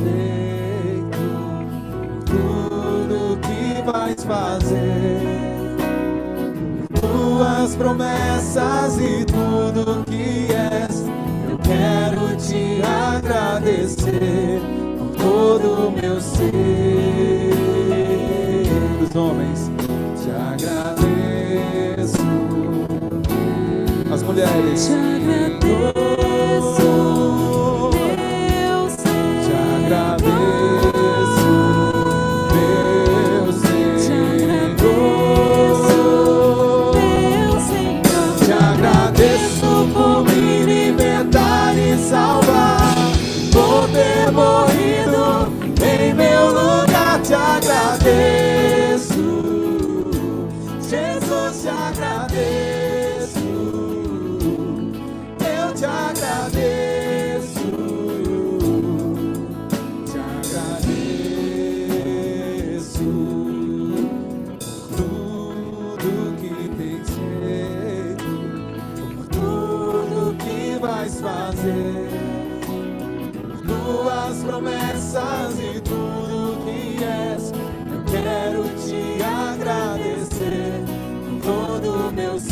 feito, tudo que vais fazer, tuas promessas e tudo que és. Eu quero te agradecer por todo o meu ser. Os homens, te agradeço. As mulheres, te agradeço, meu Senhor. te agradeço, meu Senhor. Meu Senhor, Te agradeço por me libertar e salvar, por ter morrido em meu lugar. Te agradeço, Jesus, te agradeço. Eu te agradeço, te agradeço por tudo que tens feito, por tudo que vais fazer, por tuas promessas e tudo que és. Eu quero te agradecer com todo o meu ser.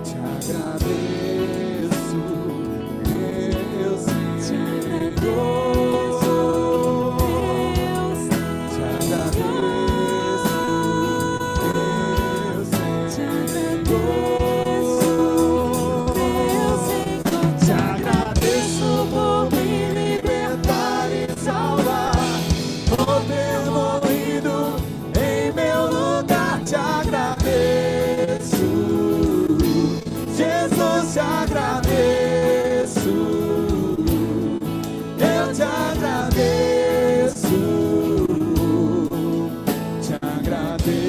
Te agradeço, meu Senhor. Te agradeço, meu Senhor. Te agradeço por me libertar e salvar, por ter morrido em meu lugar. Te agradeço, Jesus, te agradeço. Eu te agradeço, te agradeço.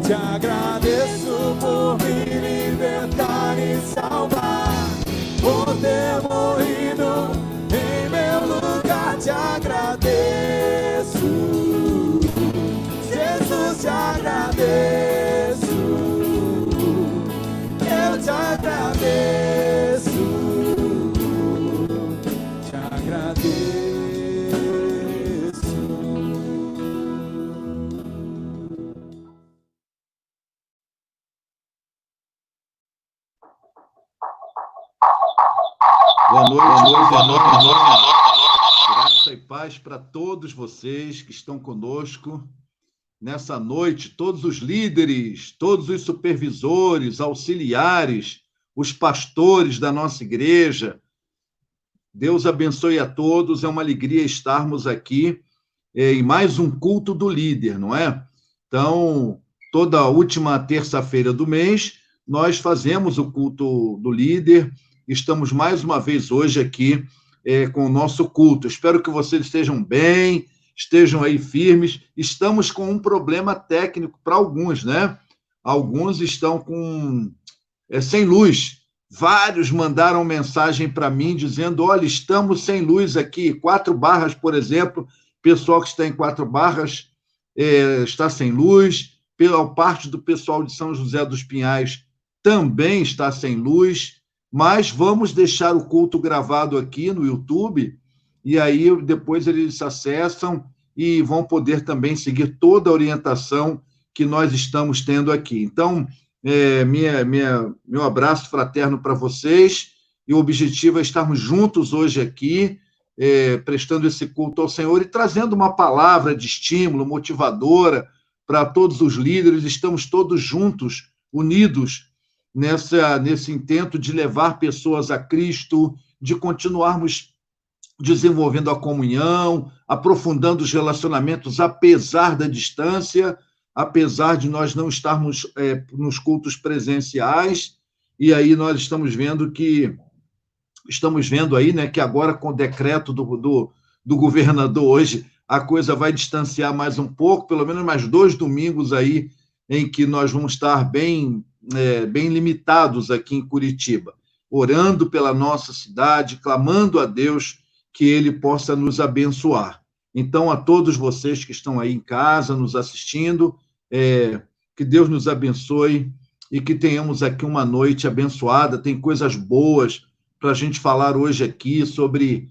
Te agradeço por me libertar e salvar, por ter morrido em meu lugar. Te agradeço, Jesus, te agradeço. Eu te agradeço, te agradeço. Boa noite, boa noite. Graça e paz para todos vocês que estão conosco nessa noite, todos os líderes, todos os supervisores, auxiliares, os pastores da nossa igreja. Deus abençoe a todos, é uma alegria estarmos aqui em mais um culto do líder, não é? Então, toda última terça-feira do mês, nós fazemos o culto do líder. Estamos mais uma vez hoje aqui com o nosso culto. Espero que vocês estejam bem, estejam aí firmes. Estamos com um problema técnico para alguns, né? Alguns estão sem luz. Vários mandaram mensagem para mim dizendo, olha, estamos sem luz aqui. 4 Barras, por exemplo, pessoal que está em 4 Barras está sem luz. Pela parte do pessoal de São José dos Pinhais também está sem luz. Mas vamos deixar o culto gravado aqui no YouTube, e aí depois eles acessam e vão poder também seguir toda a orientação que nós estamos tendo aqui. Então, meu abraço fraterno para vocês, e o objetivo é estarmos juntos hoje aqui, prestando esse culto ao Senhor e trazendo uma palavra de estímulo, motivadora para todos os líderes. Estamos todos juntos, unidos, nesse intento de levar pessoas a Cristo, de continuarmos desenvolvendo a comunhão, aprofundando os relacionamentos, apesar da distância, apesar de nós não estarmos nos cultos presenciais. E aí nós estamos vendo aí, né, que agora com o decreto do governador hoje, a coisa vai distanciar mais um pouco, pelo menos mais 2 domingos aí, em que nós vamos estar bem limitados aqui em Curitiba, orando pela nossa cidade, clamando a Deus que Ele possa nos abençoar. Então, a todos vocês que estão aí em casa, nos assistindo, que Deus nos abençoe e que tenhamos aqui uma noite abençoada. Tem coisas boas para a gente falar hoje aqui sobre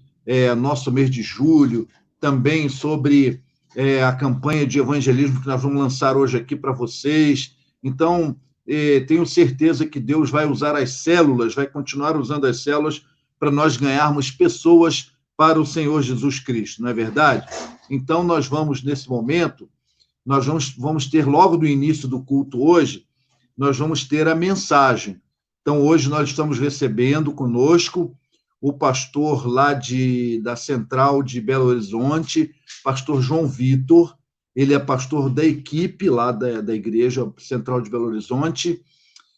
nosso mês de julho, também sobre a campanha de evangelismo que nós vamos lançar hoje aqui para vocês. Então, tenho certeza que Deus vai usar as células, vai continuar usando as células para nós ganharmos pessoas para o Senhor Jesus Cristo, não é verdade? Então, nós vamos, nesse momento, nós vamos ter, logo do início do culto hoje, nós vamos ter a mensagem. Então, hoje nós estamos recebendo conosco o pastor lá da Central de Belo Horizonte, pastor João Vitor. Ele é pastor da equipe lá da Igreja Central de Belo Horizonte,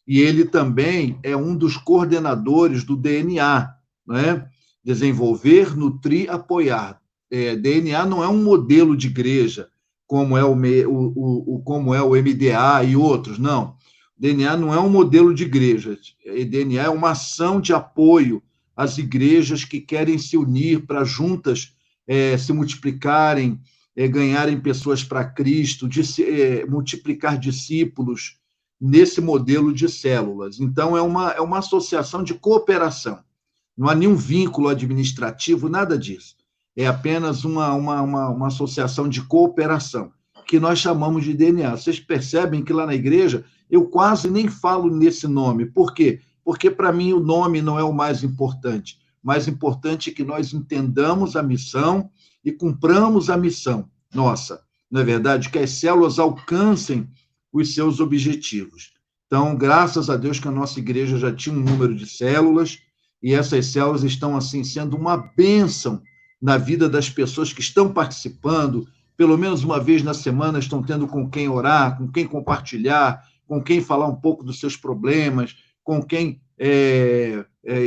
e ele também é um dos coordenadores do DNA, né? Desenvolver, Nutrir, Apoiar. DNA não é um modelo de igreja, como é o MDA e outros, não. DNA não é um modelo de igreja. DNA é uma ação de apoio às igrejas que querem se unir para juntas se multiplicarem, ganharem pessoas para Cristo, multiplicar discípulos nesse modelo de células. Então, é uma associação de cooperação. Não há nenhum vínculo administrativo, nada disso. É apenas uma associação de cooperação, que nós chamamos de DNA. Vocês percebem que lá na igreja eu quase nem falo nesse nome. Por quê? Porque, para mim, o nome não é o mais importante. O mais importante é que nós entendamos a missão e cumpramos a missão nossa. Não é verdade? Que as células alcancem os seus objetivos. Então, graças a Deus que a nossa igreja já tinha um número de células, e essas células estão, assim, sendo uma bênção na vida das pessoas que estão participando. Pelo menos uma vez na semana estão tendo com quem orar, com quem compartilhar, com quem falar um pouco dos seus problemas, com quem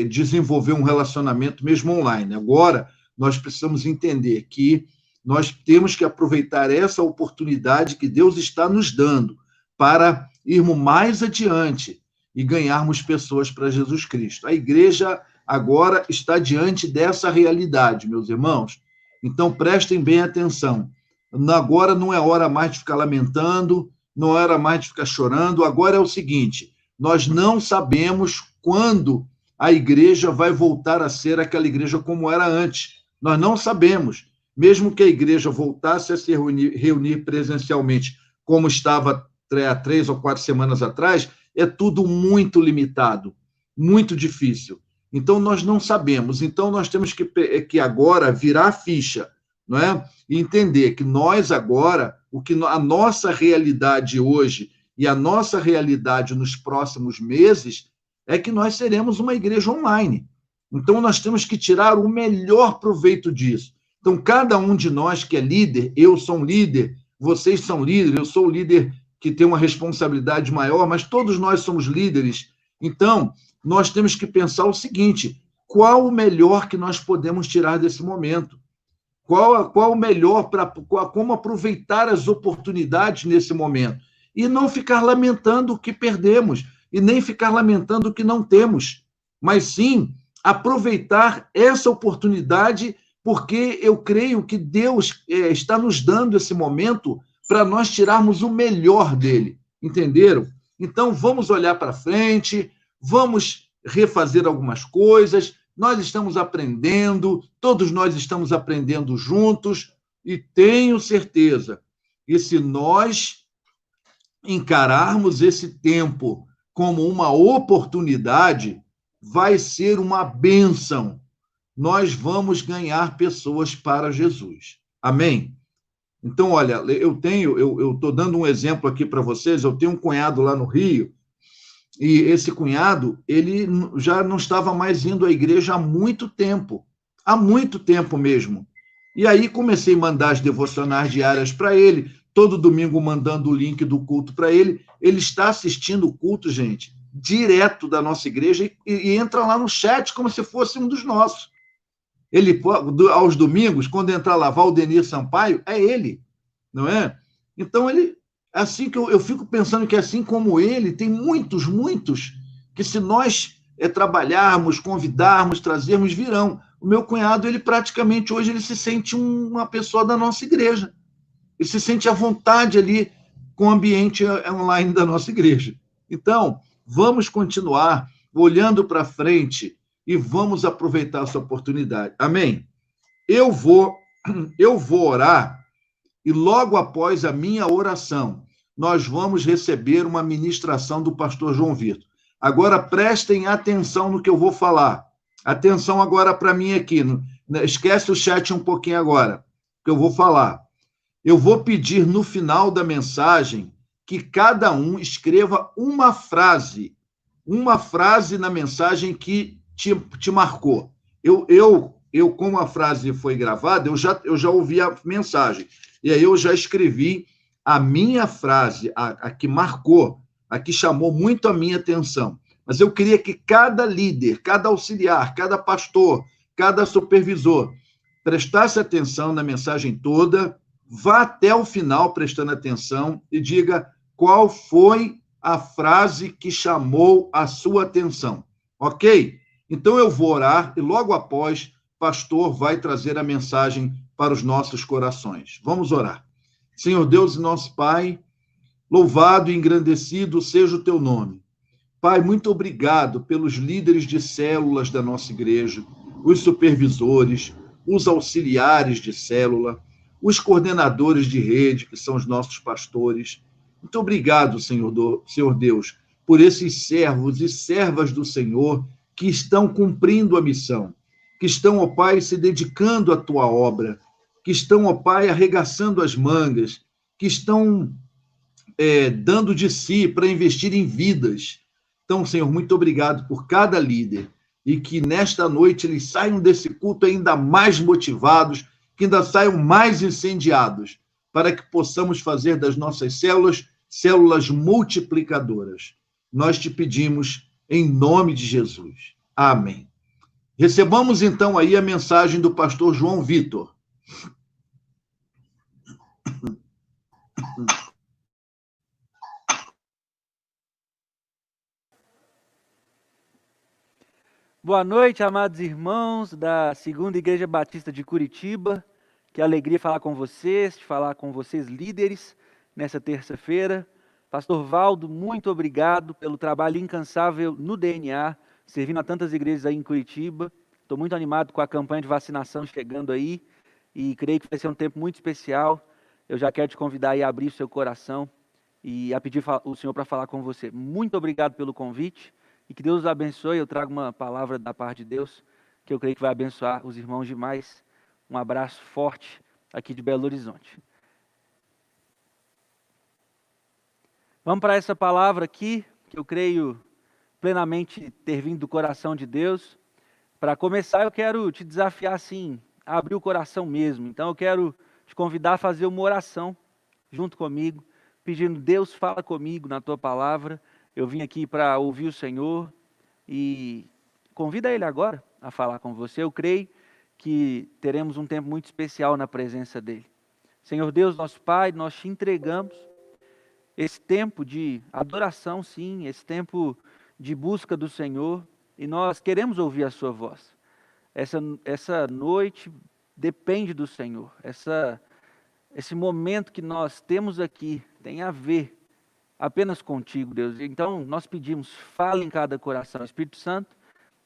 desenvolver um relacionamento mesmo online. Agora, nós precisamos entender que nós temos que aproveitar essa oportunidade que Deus está nos dando para irmos mais adiante e ganharmos pessoas para Jesus Cristo. A igreja agora está diante dessa realidade, meus irmãos. Então, prestem bem atenção. Agora não é hora mais de ficar lamentando, não é hora mais de ficar chorando. Agora é o seguinte, nós não sabemos quando a igreja vai voltar a ser aquela igreja como era antes. Nós não sabemos. Mesmo que a igreja voltasse a se reunir presencialmente, como estava há 3 ou 4 semanas atrás, é tudo muito limitado, muito difícil. Então, nós não sabemos. Então, nós temos que agora virar a ficha, não é? E entender que nós agora, a nossa realidade hoje e a nossa realidade nos próximos meses é que nós seremos uma igreja online. Então, nós temos que tirar o melhor proveito disso. Então, cada um de nós que é líder, eu sou um líder, vocês são líderes, eu sou o líder que tem uma responsabilidade maior, mas todos nós somos líderes. Então, nós temos que pensar o seguinte, qual o melhor que nós podemos tirar desse momento? Qual o melhor, como aproveitar as oportunidades nesse momento? E não ficar lamentando o que perdemos, e nem ficar lamentando o que não temos, mas sim aproveitar essa oportunidade, porque eu creio que Deus está nos dando esse momento para nós tirarmos o melhor dele, entenderam? Então, vamos olhar para frente, vamos refazer algumas coisas, nós estamos aprendendo, todos nós estamos aprendendo juntos, e tenho certeza que se nós encararmos esse tempo como uma oportunidade, vai ser uma bênção. Nós vamos ganhar pessoas para Jesus. Amém? Então, olha, eu estou dando um exemplo aqui para vocês, eu tenho um cunhado lá no Rio, e esse cunhado, ele já não estava mais indo à igreja há muito tempo mesmo. E aí comecei a mandar as devocionais diárias para ele, todo domingo mandando o link do culto para ele. Ele está assistindo o culto, gente, direto da nossa igreja, e entra lá no chat como se fosse um dos nossos. Ele, aos domingos, quando entrar lá, Valdenir Sampaio, é ele, não é? Então, ele, assim que eu fico pensando que assim como ele, tem muitos, que se nós trabalharmos, convidarmos, trazermos, virão. O meu cunhado, ele praticamente hoje, ele se sente uma pessoa da nossa igreja. Ele se sente à vontade ali com o ambiente online da nossa igreja. Então, vamos continuar olhando para frente e vamos aproveitar essa oportunidade. Amém? Eu vou orar e logo após a minha oração, nós vamos receber uma ministração do pastor João Vitor. Agora prestem atenção no que eu vou falar. Atenção agora para mim aqui. Esquece o chat um pouquinho agora, que eu vou falar. Eu vou pedir no final da mensagem que cada um escreva uma frase na mensagem que te marcou. Como a frase foi gravada, eu já ouvi a mensagem. E aí eu já escrevi a minha frase, a que marcou, a que chamou muito a minha atenção. Mas eu queria que cada líder, cada auxiliar, cada pastor, cada supervisor prestasse atenção na mensagem toda, vá até o final prestando atenção e diga qual foi a frase que chamou a sua atenção. Ok? Então eu vou orar e logo após, o pastor vai trazer a mensagem para os nossos corações. Vamos orar. Senhor Deus e nosso Pai, louvado e engrandecido seja o teu nome. Pai, muito obrigado pelos líderes de células da nossa igreja, os supervisores, os auxiliares de célula, os coordenadores de rede, que são os nossos pastores. Muito obrigado, Senhor Deus, por esses servos e servas do Senhor que estão cumprindo a missão, que estão, ó Pai, se dedicando à tua obra, que estão, ó Pai, arregaçando as mangas, que estão dando de si para investir em vidas. Então, Senhor, muito obrigado por cada líder e que nesta noite eles saiam desse culto ainda mais motivados, que ainda saiam mais incendiados, para que possamos fazer das nossas células multiplicadoras. Nós te pedimos em nome de Jesus. Amém. Recebamos então aí a mensagem do pastor João Vitor. Boa noite, amados irmãos da Segunda Igreja Batista de Curitiba. Que alegria falar com vocês, líderes, nessa terça-feira. Pastor Valdo, muito obrigado pelo trabalho incansável no DNA, servindo a tantas igrejas aí em Curitiba. Estou muito animado com a campanha de vacinação chegando aí e creio que vai ser um tempo muito especial. Eu já quero te convidar aí a abrir o seu coração e a pedir o Senhor para falar com você. Muito obrigado pelo convite e que Deus os abençoe. Eu trago uma palavra da parte de Deus que eu creio que vai abençoar os irmãos demais. Um abraço forte aqui de Belo Horizonte. Vamos para essa palavra aqui, que eu creio plenamente ter vindo do coração de Deus. Para começar, eu quero te desafiar assim, a abrir o coração mesmo. Então eu quero te convidar a fazer uma oração junto comigo, pedindo: Deus, fala comigo na tua palavra. Eu vim aqui para ouvir o Senhor e convida Ele agora a falar com você. Eu creio que teremos um tempo muito especial na presença dEle. Senhor Deus, nosso Pai, nós te entregamos esse tempo de adoração, sim, esse tempo de busca do Senhor, e nós queremos ouvir a sua voz. Essa noite depende do Senhor. Esse momento que nós temos aqui tem a ver apenas contigo, Deus. Então, nós pedimos, fala em cada coração. Espírito Santo,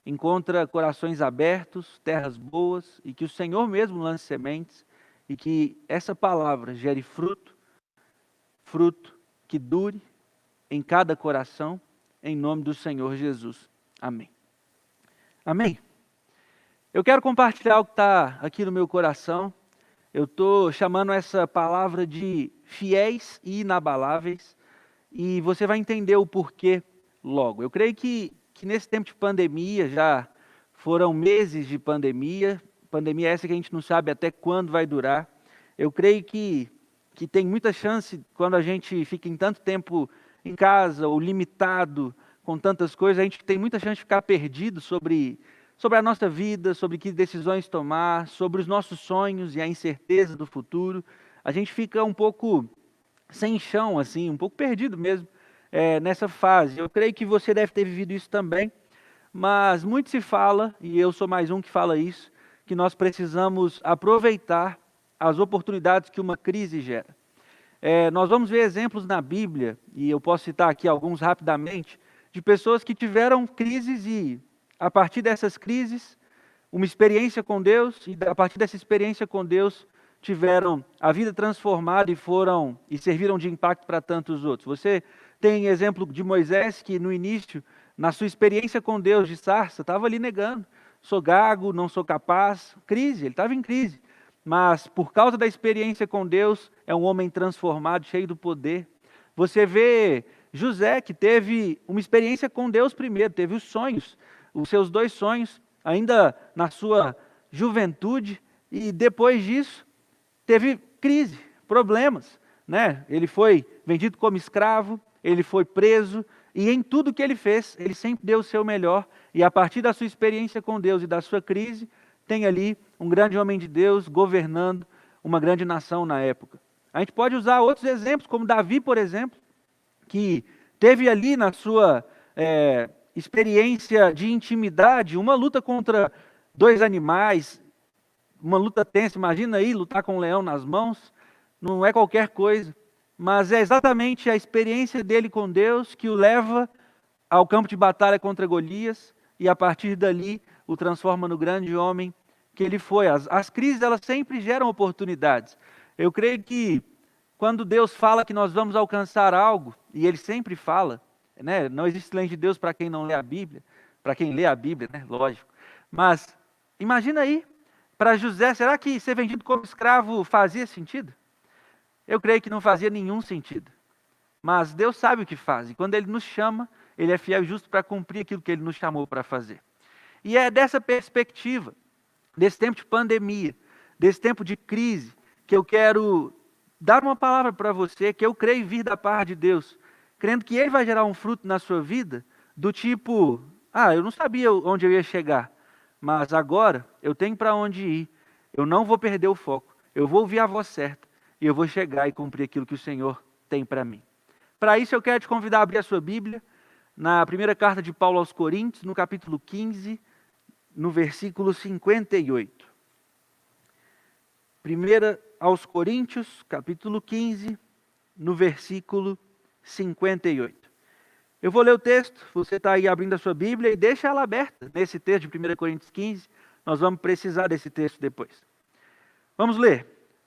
encontra corações abertos, terras boas, e que o Senhor mesmo lance sementes, e que essa palavra gere fruto que dure em cada coração, em nome do Senhor Jesus. Amém. Amém. Eu quero compartilhar algo que está aqui no meu coração. Eu estou chamando essa palavra de fiéis e inabaláveis, e você vai entender o porquê logo. Eu creio que nesse tempo de pandemia, já foram meses de pandemia essa que a gente não sabe até quando vai durar. Eu creio que tem muita chance, quando a gente fica em tanto tempo em casa, ou limitado com tantas coisas, a gente tem muita chance de ficar perdido sobre a nossa vida, sobre que decisões tomar, sobre os nossos sonhos e a incerteza do futuro. A gente fica um pouco sem chão, assim, um pouco perdido mesmo nessa fase. Eu creio que você deve ter vivido isso também, mas muito se fala, e eu sou mais um que fala isso, que nós precisamos aproveitar as oportunidades que uma crise gera. Nós vamos ver exemplos na Bíblia, e eu posso citar aqui alguns rapidamente, de pessoas que tiveram crises e, a partir dessas crises, uma experiência com Deus, e a partir dessa experiência com Deus, tiveram a vida transformada e serviram de impacto para tantos outros. Você tem exemplo de Moisés, que no início, na sua experiência com Deus de sarça, estava ali negando. Sou gago, não sou capaz. Crise, ele estava em crise. Mas por causa da experiência com Deus, é um homem transformado, cheio do poder. Você vê José, que teve uma experiência com Deus primeiro, teve os sonhos, os seus 2 sonhos, ainda na sua juventude, e depois disso, teve crise, problemas, né? Ele foi vendido como escravo, ele foi preso, e em tudo que ele fez, ele sempre deu o seu melhor, e a partir da sua experiência com Deus e da sua crise, tem ali um grande homem de Deus governando uma grande nação na época. A gente pode usar outros exemplos, como Davi, por exemplo, que teve ali na sua experiência de intimidade, uma luta contra 2 animais, uma luta tensa. Imagina aí lutar com um leão nas mãos, não é qualquer coisa, mas é exatamente a experiência dele com Deus que o leva ao campo de batalha contra Golias, e a partir dali o transforma no grande homem que ele foi. As crises, elas sempre geram oportunidades. Eu creio que quando Deus fala que nós vamos alcançar algo, e Ele sempre fala, né? Não existe lei de Deus para quem não lê a Bíblia, para quem lê a Bíblia, né? Lógico. Mas imagina aí, para José, será que ser vendido como escravo fazia sentido? Eu creio que não fazia nenhum sentido. Mas Deus sabe o que faz, e quando Ele nos chama, Ele é fiel e justo para cumprir aquilo que Ele nos chamou para fazer. E é dessa perspectiva, desse tempo de pandemia, desse tempo de crise, que eu quero dar uma palavra para você, que eu creio vir da parte de Deus, crendo que Ele vai gerar um fruto na sua vida, do tipo, eu não sabia onde eu ia chegar, mas agora eu tenho para onde ir, eu não vou perder o foco, eu vou ouvir a voz certa, e eu vou chegar e cumprir aquilo que o Senhor tem para mim. Para isso eu quero te convidar a abrir a sua Bíblia, na primeira carta de Paulo aos Coríntios, no capítulo 15, no versículo 58. Primeira aos Coríntios, capítulo 15, no versículo 58. Eu vou ler o texto, você está aí abrindo a sua Bíblia, e deixa ela aberta nesse texto de 1 Coríntios 15, nós vamos precisar desse texto depois. Vamos ler.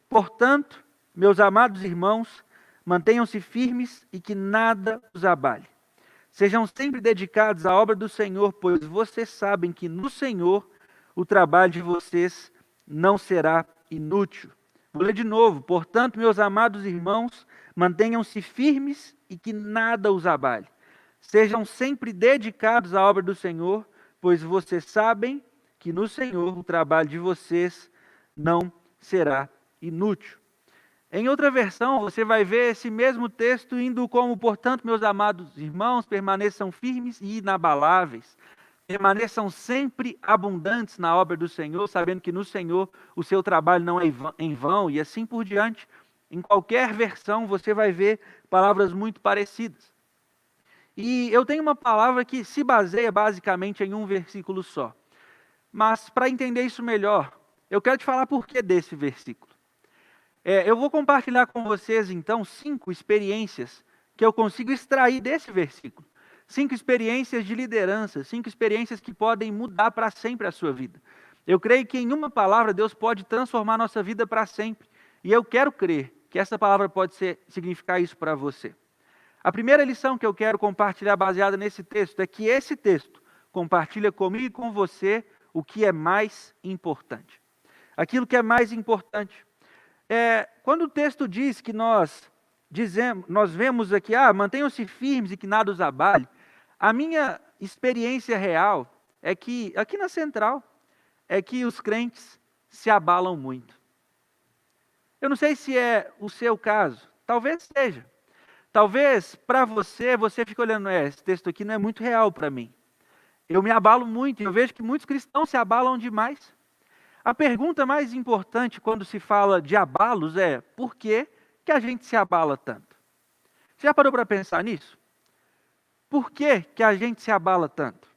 Portanto, meus amados irmãos, mantenham-se firmes e que nada os abale. Sejam sempre dedicados à obra do Senhor, pois vocês sabem que no Senhor o trabalho de vocês não será inútil. Vou ler de novo. Portanto, meus amados irmãos, mantenham-se firmes e que nada os abale. Sejam sempre dedicados à obra do Senhor, pois vocês sabem que no Senhor o trabalho de vocês não será inútil. Em outra versão, você vai ver esse mesmo texto indo como: portanto, meus amados irmãos, permaneçam firmes e inabaláveis. Permaneçam sempre abundantes na obra do Senhor, sabendo que no Senhor o seu trabalho não é em vão, e assim por diante. Em qualquer versão você vai ver palavras muito parecidas. E eu tenho uma palavra que se baseia basicamente em um versículo só. Mas para entender isso melhor, eu quero te falar por que desse versículo. Eu vou compartilhar com vocês, então, 5 experiências que eu consigo extrair desse versículo. 5 experiências de liderança, 5 experiências que podem mudar para sempre a sua vida. Eu creio que em uma palavra Deus pode transformar a nossa vida para sempre. E eu quero crer que essa palavra pode significar isso para você. A primeira lição que eu quero compartilhar baseada nesse texto é que esse texto compartilha comigo e com você o que é mais importante. Aquilo que é mais importante. Quando o texto diz que nós vemos aqui, mantenham-se firmes e que nada os abale, a minha experiência real é que, aqui na Central, é que os crentes se abalam muito. Eu não sei se é o seu caso, talvez seja. Talvez para você fique olhando, esse texto aqui não é muito real para mim. Eu me abalo muito e eu vejo que muitos cristãos se abalam demais. A pergunta mais importante quando se fala de abalos é: por que a gente se abala tanto? Você já parou para pensar nisso? Por que a gente se abala tanto?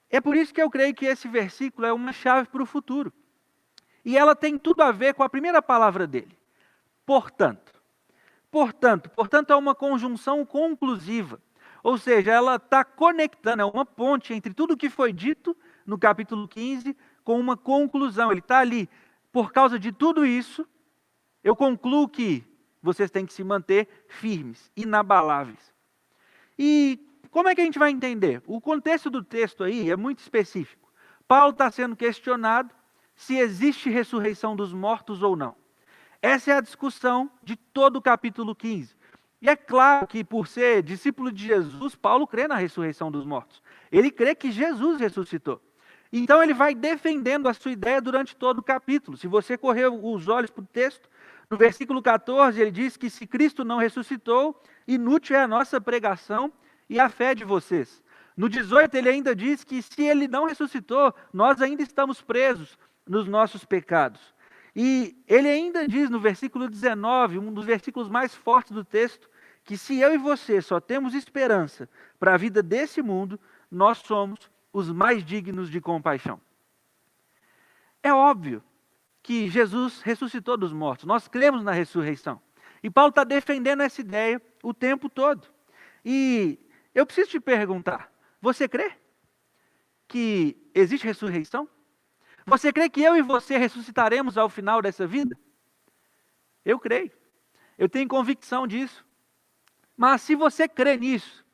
É por isso que eu creio que esse versículo é uma chave para o futuro. E ela tem tudo a ver com a primeira palavra dele. Portanto. portanto. Portanto, é uma conjunção conclusiva. Ou seja, ela está conectando, é uma ponte entre tudo o que foi dito no capítulo 15 com uma conclusão. Ele está ali. Por causa de tudo isso, eu concluo que vocês têm que se manter firmes, inabaláveis. E como é que a gente vai entender? O contexto do texto aí é muito específico. Paulo está sendo questionado se existe ressurreição dos mortos ou não. Essa é a discussão de todo o capítulo 15. E é claro que, por ser discípulo de Jesus, Paulo crê na ressurreição dos mortos. Ele crê que Jesus ressuscitou. Então ele vai defendendo a sua ideia durante todo o capítulo. Se você correr os olhos para o texto, no versículo 14 ele diz que se Cristo não ressuscitou, inútil é a nossa pregação e a fé de vocês. No 18 ele ainda diz que se ele não ressuscitou, nós ainda estamos presos nos nossos pecados. E ele ainda diz no versículo 19, um dos versículos mais fortes do texto, que se eu e você só temos esperança para a vida desse mundo, nós somos os mais dignos de compaixão. É óbvio que Jesus ressuscitou dos mortos, nós cremos na ressurreição. E Paulo está defendendo essa ideia o tempo todo. E eu preciso te perguntar, você crê que existe ressurreição? Você crê que eu e você ressuscitaremos ao final dessa vida? Eu creio. Eu tenho convicção disso. Mas se você crê nisso,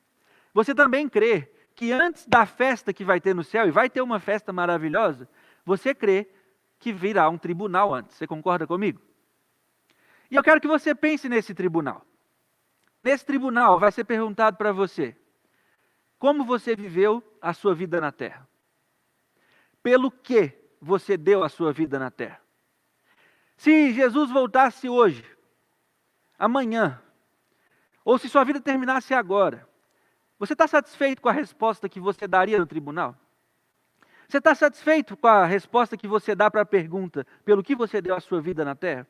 você também crê que antes da festa que vai ter no céu, e vai ter uma festa maravilhosa, você crê que virá um tribunal antes. Você concorda comigo? E eu quero que você pense nesse tribunal. Nesse tribunal vai ser perguntado para você, como você viveu a sua vida na terra? Pelo que você deu a sua vida na terra? Se Jesus voltasse hoje, amanhã, ou se sua vida terminasse agora, você está satisfeito com a resposta que você daria no tribunal? Você está satisfeito com a resposta que você dá para a pergunta, pelo que você deu a sua vida na terra?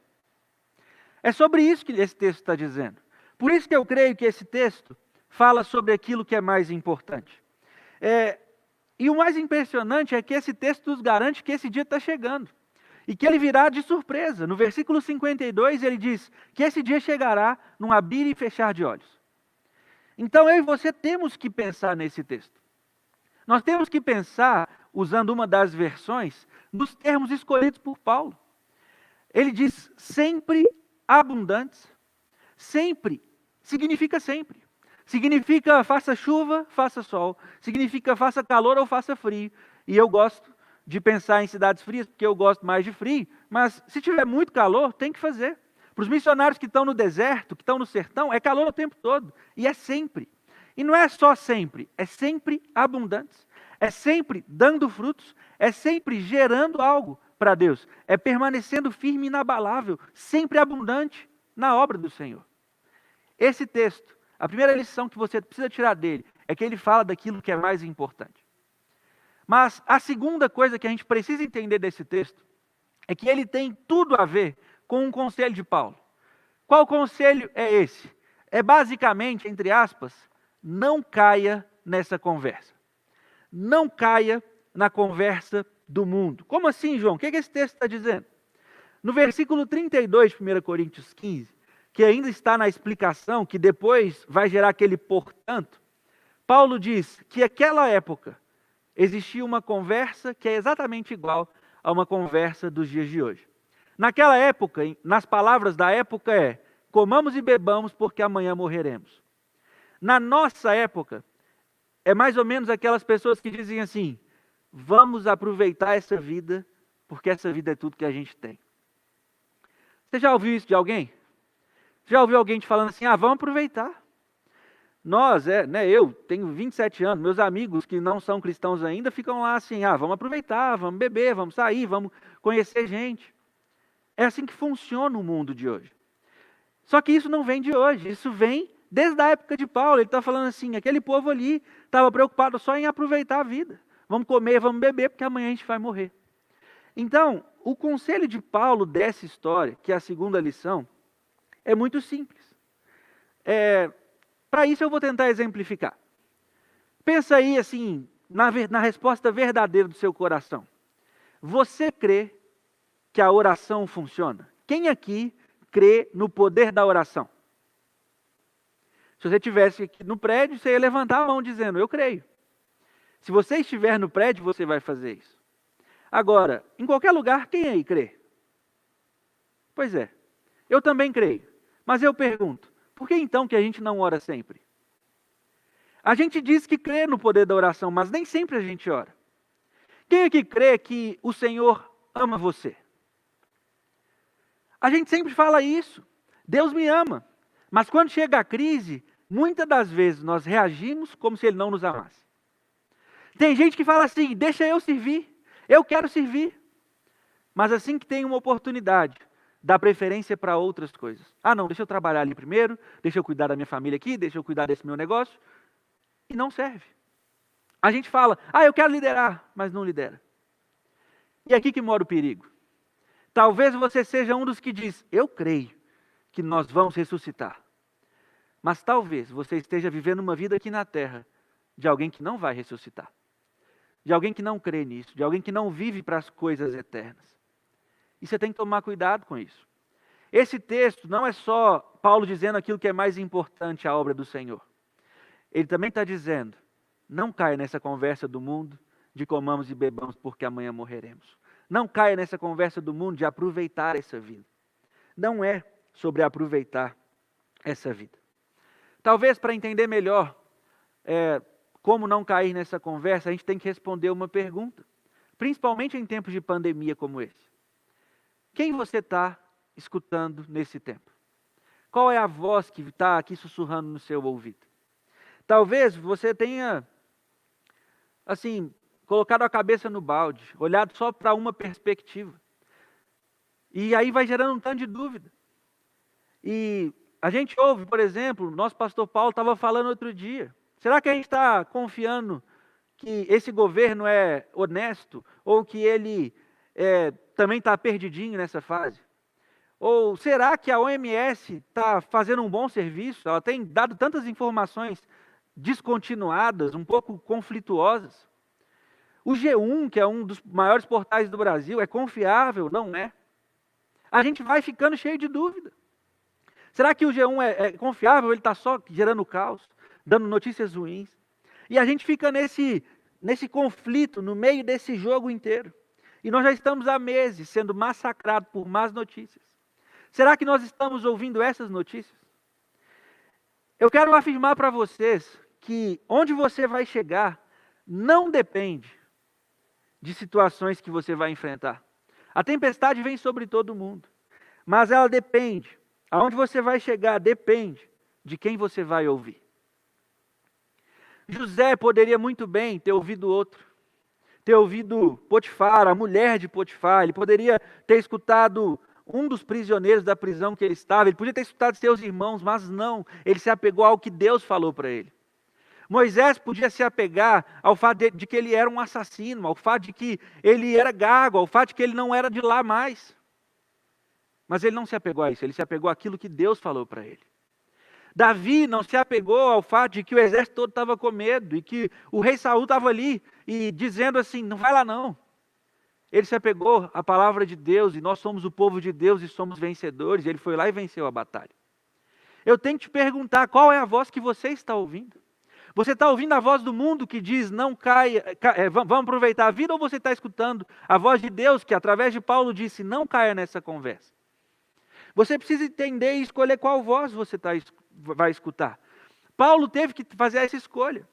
É sobre isso que esse texto está dizendo. Por isso que eu creio que esse texto fala sobre aquilo que é mais importante. E o mais impressionante é que esse texto nos garante que esse dia está chegando. E que ele virá de surpresa. No versículo 52 ele diz que esse dia chegará num abrir e fechar de olhos. Então eu e você temos que pensar nesse texto. Nós temos que pensar, usando uma das versões, nos termos escolhidos por Paulo. Ele diz sempre abundantes. Sempre significa sempre. Significa faça chuva, faça sol. Significa faça calor ou faça frio. E eu gosto de pensar em cidades frias, porque eu gosto mais de frio. Mas se tiver muito calor, tem que fazer. Para os missionários que estão no deserto, que estão no sertão, é calor o tempo todo. E é sempre. E não é só sempre, é sempre abundantes. É sempre dando frutos, é sempre gerando algo para Deus. É permanecendo firme e inabalável, sempre abundante na obra do Senhor. Esse texto, a primeira lição que você precisa tirar dele, é que ele fala daquilo que é mais importante. Mas a segunda coisa que a gente precisa entender desse texto, é que ele tem tudo a ver com um conselho de Paulo. Qual conselho é esse? É basicamente, entre aspas, não caia nessa conversa. Não caia na conversa do mundo. Como assim, João? O que esse texto está dizendo? No versículo 32 de 1 Coríntios 15, que ainda está na explicação, que depois vai gerar aquele portanto, Paulo diz que naquela época existia uma conversa que é exatamente igual a uma conversa dos dias de hoje. Naquela época, nas palavras da época comamos e bebamos porque amanhã morreremos. Na nossa época, é mais ou menos aquelas pessoas que dizem assim, vamos aproveitar essa vida, porque essa vida é tudo que a gente tem. Você já ouviu isso de alguém? Já ouviu alguém te falando assim, vamos aproveitar. Nós, eu tenho 27 anos, meus amigos que não são cristãos ainda ficam lá assim, vamos aproveitar, vamos beber, vamos sair, vamos conhecer gente. É assim que funciona o mundo de hoje. Só que isso não vem de hoje, isso vem desde a época de Paulo. Ele está falando assim, aquele povo ali estava preocupado só em aproveitar a vida. Vamos comer, vamos beber, porque amanhã a gente vai morrer. Então, o conselho de Paulo dessa história, que é a segunda lição, é muito simples. Para isso eu vou tentar exemplificar. Pensa aí assim, na resposta verdadeira do seu coração. Você crê que a oração funciona? Quem aqui crê no poder da oração? Se você estivesse aqui no prédio, você ia levantar a mão dizendo, eu creio. Se você estiver no prédio, você vai fazer isso. Agora, em qualquer lugar, quem aí crê? Pois é, eu também creio. Mas eu pergunto, por que então que a gente não ora sempre? A gente diz que crê no poder da oração, mas nem sempre a gente ora. Quem aqui crê que o Senhor ama você? A gente sempre fala isso. Deus me ama. Mas quando chega a crise, muitas das vezes nós reagimos como se Ele não nos amasse. Tem gente que fala assim, deixa eu servir, eu quero servir. Mas assim que tem uma oportunidade, dá preferência para outras coisas. Ah não, deixa eu trabalhar ali primeiro, deixa eu cuidar da minha família aqui, deixa eu cuidar desse meu negócio. E não serve. A gente fala, eu quero liderar, mas não lidera. E aqui que mora o perigo. Talvez você seja um dos que diz, eu creio que nós vamos ressuscitar. Mas talvez você esteja vivendo uma vida aqui na terra de alguém que não vai ressuscitar. De alguém que não crê nisso, de alguém que não vive para as coisas eternas. E você tem que tomar cuidado com isso. Esse texto não é só Paulo dizendo aquilo que é mais importante à obra do Senhor. Ele também está dizendo, não caia nessa conversa do mundo de comamos e bebamos porque amanhã morreremos. Não caia nessa conversa do mundo de aproveitar essa vida. Não é sobre aproveitar essa vida. Talvez para entender melhor como não cair nessa conversa, a gente tem que responder uma pergunta. Principalmente em tempos de pandemia como esse. Quem você está escutando nesse tempo? Qual é a voz que está aqui sussurrando no seu ouvido? Talvez você tenha, assim, colocado a cabeça no balde, olhado só para uma perspectiva. E aí vai gerando um tanto de dúvida. E a gente ouve, por exemplo, nosso pastor Paulo estava falando outro dia. Será que a gente está confiando que esse governo é honesto? Ou que ele também está perdidinho nessa fase? Ou será que a OMS está fazendo um bom serviço? Ela tem dado tantas informações descontinuadas, um pouco conflituosas. O G1, que é um dos maiores portais do Brasil, é confiável? Não é. A gente vai ficando cheio de dúvida. Será que o G1 é confiável? Ele está só gerando caos, dando notícias ruins. E a gente fica nesse conflito, no meio desse jogo inteiro. E nós já estamos há meses sendo massacrados por más notícias. Será que nós estamos ouvindo essas notícias? Eu quero afirmar para vocês que onde você vai chegar não depende de situações que você vai enfrentar. A tempestade vem sobre todo mundo, mas ela depende. Aonde você vai chegar depende de quem você vai ouvir. José poderia muito bem ter ouvido outro, ter ouvido Potifar, a mulher de Potifar. Ele poderia ter escutado um dos prisioneiros da prisão que ele estava. Ele podia ter escutado seus irmãos, mas não. Ele se apegou ao que Deus falou para ele. Moisés podia se apegar ao fato de que ele era um assassino, ao fato de que ele era gago, ao fato de que ele não era de lá mais. Mas ele não se apegou a isso, ele se apegou àquilo que Deus falou para ele. Davi não se apegou ao fato de que o exército todo estava com medo e que o rei Saul estava ali e dizendo assim, não vai lá não. Ele se apegou à palavra de Deus e nós somos o povo de Deus e somos vencedores. Ele foi lá e venceu a batalha. Eu tenho que te perguntar, qual é a voz que você está ouvindo? Você está ouvindo a voz do mundo que diz, não caia, vamos aproveitar a vida, ou você está escutando a voz de Deus que através de Paulo disse, não caia nessa conversa? Você precisa entender e escolher qual voz você vai escutar. Paulo teve que fazer essa escolha.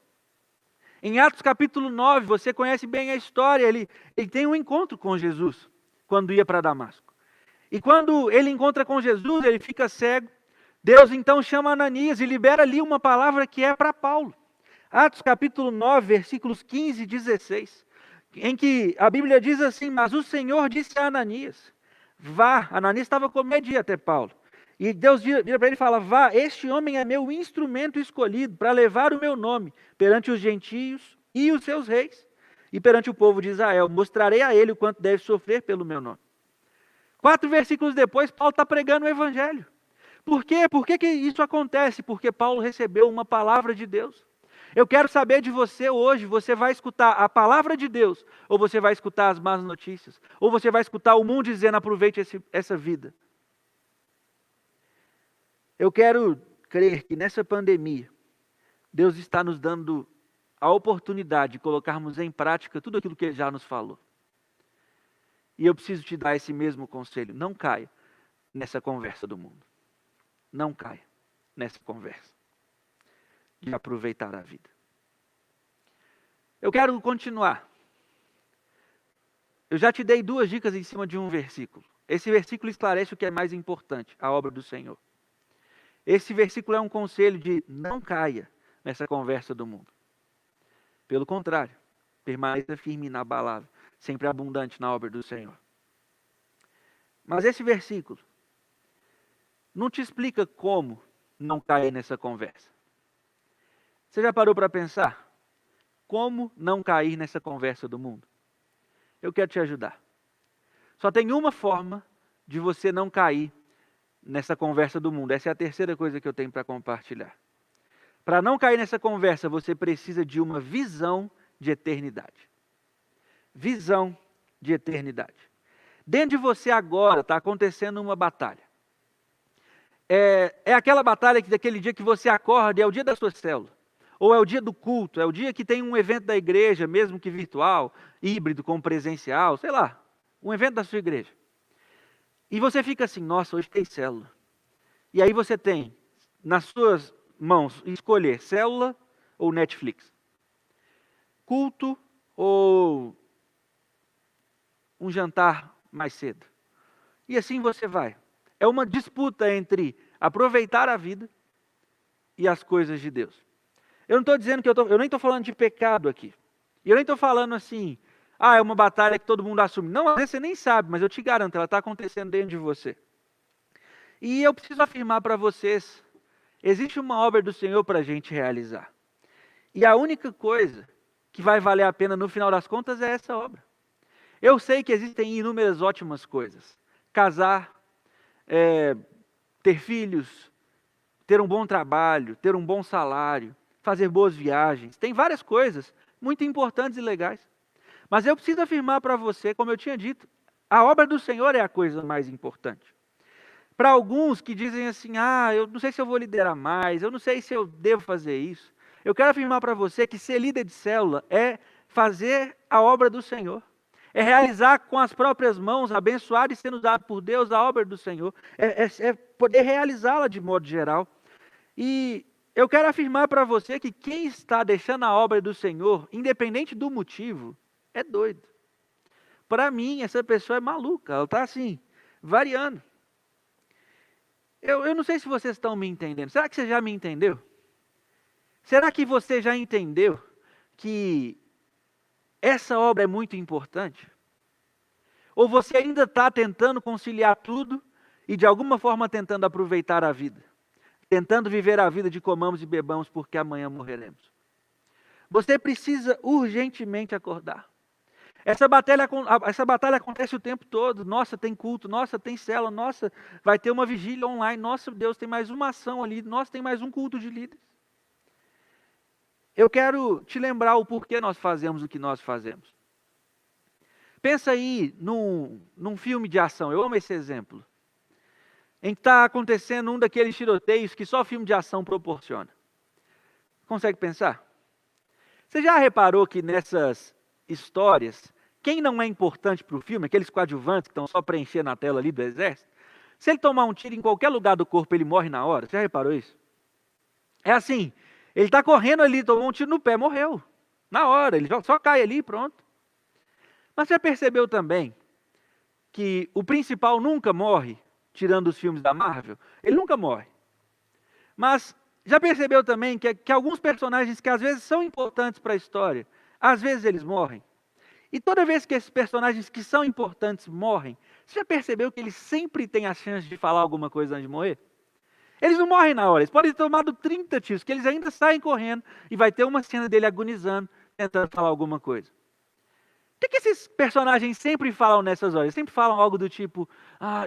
Em Atos capítulo 9, você conhece bem a história, ele tem um encontro com Jesus, quando ia para Damasco. E quando ele encontra com Jesus, ele fica cego. Deus então chama Ananias e libera ali uma palavra que é para Paulo. Atos capítulo 9, versículos 15 e 16, em que a Bíblia diz assim, mas o Senhor disse a Ananias, vá. Ananias estava com medo de ir até Paulo. E Deus vira para ele e fala, vá, este homem é meu instrumento escolhido para levar o meu nome perante os gentios e os seus reis e perante o povo de Israel. Mostrarei a ele o quanto deve sofrer pelo meu nome. 4 versículos depois, Paulo está pregando o evangelho. Por quê? Por que isso acontece? Porque Paulo recebeu uma palavra de Deus. Eu quero saber de você hoje, você vai escutar a palavra de Deus, ou você vai escutar as más notícias, ou você vai escutar o mundo dizendo, aproveite essa vida. Eu quero crer que nessa pandemia, Deus está nos dando a oportunidade de colocarmos em prática tudo aquilo que Ele já nos falou. E eu preciso te dar esse mesmo conselho. Não caia nessa conversa do mundo. Não caia nessa conversa de aproveitar a vida. Eu quero continuar. Eu já te dei 2 dicas em cima de um versículo. Esse versículo esclarece o que é mais importante, a obra do Senhor. Esse versículo é um conselho de não caia nessa conversa do mundo. Pelo contrário, permaneça firme e inabalável, sempre abundante na obra do Senhor. Mas esse versículo não te explica como não cair nessa conversa. Você já parou para pensar? Como não cair nessa conversa do mundo? Eu quero te ajudar. Só tem uma forma de você não cair nessa conversa do mundo. Essa é a terceira coisa que eu tenho para compartilhar. Para não cair nessa conversa, você precisa de uma visão de eternidade. Visão de eternidade. Dentro de você agora está acontecendo uma batalha. É aquela batalha que daquele dia que você acorda, é o dia da sua célula. Ou é o dia do culto, é o dia que tem um evento da igreja, mesmo que virtual, híbrido com presencial, sei lá, um evento da sua igreja. E você fica assim, nossa, hoje tem célula. E aí você tem nas suas mãos escolher célula ou Netflix. Culto ou um jantar mais cedo. E assim você vai. É uma disputa entre aproveitar a vida e as coisas de Deus. Eu não estou dizendo que eu nem estou falando de pecado aqui. E eu nem estou falando assim, é uma batalha que todo mundo assume. Não, às vezes você nem sabe, mas eu te garanto, ela está acontecendo dentro de você. E eu preciso afirmar para vocês, existe uma obra do Senhor para a gente realizar. E a única coisa que vai valer a pena no final das contas é essa obra. Eu sei que existem inúmeras ótimas coisas. Casar, ter filhos, ter um bom trabalho, ter um bom salário, fazer boas viagens. Tem várias coisas muito importantes e legais. Mas eu preciso afirmar para você, como eu tinha dito, a obra do Senhor é a coisa mais importante. Para alguns que dizem assim, eu não sei se eu vou liderar mais, eu não sei se eu devo fazer isso. Eu quero afirmar para você que ser líder de célula é fazer a obra do Senhor. É realizar com as próprias mãos, abençoar e sendo usado por Deus a obra do Senhor. É poder realizá-la de modo geral. E eu quero afirmar para você que quem está deixando a obra do Senhor, independente do motivo, é doido. Para mim, essa pessoa é maluca. Ela está assim, variando. Eu não sei se vocês estão me entendendo. Será que você já me entendeu? Será que você já entendeu que essa obra é muito importante? Ou você ainda está tentando conciliar tudo e de alguma forma tentando aproveitar a vida? Tentando viver a vida de comamos e bebamos porque amanhã morreremos. Você precisa urgentemente acordar. Essa batalha acontece o tempo todo. Nossa, tem culto. Nossa, tem célula. Nossa, vai ter uma vigília online. Nossa, Deus, tem mais uma ação ali. Nossa, tem mais um culto de líderes. Eu quero te lembrar o porquê nós fazemos o que nós fazemos. Pensa aí num filme de ação. Eu amo esse exemplo. Em que está acontecendo um daqueles tiroteios que só filme de ação proporciona. Consegue pensar? Você já reparou que nessas histórias, quem não é importante para o filme, aqueles coadjuvantes que estão só preenchendo a tela ali do exército, se ele tomar um tiro em qualquer lugar do corpo, ele morre na hora? Você já reparou isso? É assim, ele está correndo ali, tomou um tiro no pé, morreu. Na hora, ele só cai ali e pronto. Mas você já percebeu também que o principal nunca morre, tirando os filmes da Marvel? Ele nunca morre. Mas já percebeu também que alguns personagens que às vezes são importantes para a história, às vezes eles morrem? E toda vez que esses personagens que são importantes morrem, você já percebeu que eles sempre têm a chance de falar alguma coisa antes de morrer? Eles não morrem na hora, eles podem ter tomado 30 tiros, que eles ainda saem correndo e vai ter uma cena dele agonizando, tentando falar alguma coisa. O que esses personagens sempre falam nessas horas? Sempre falam algo do tipo,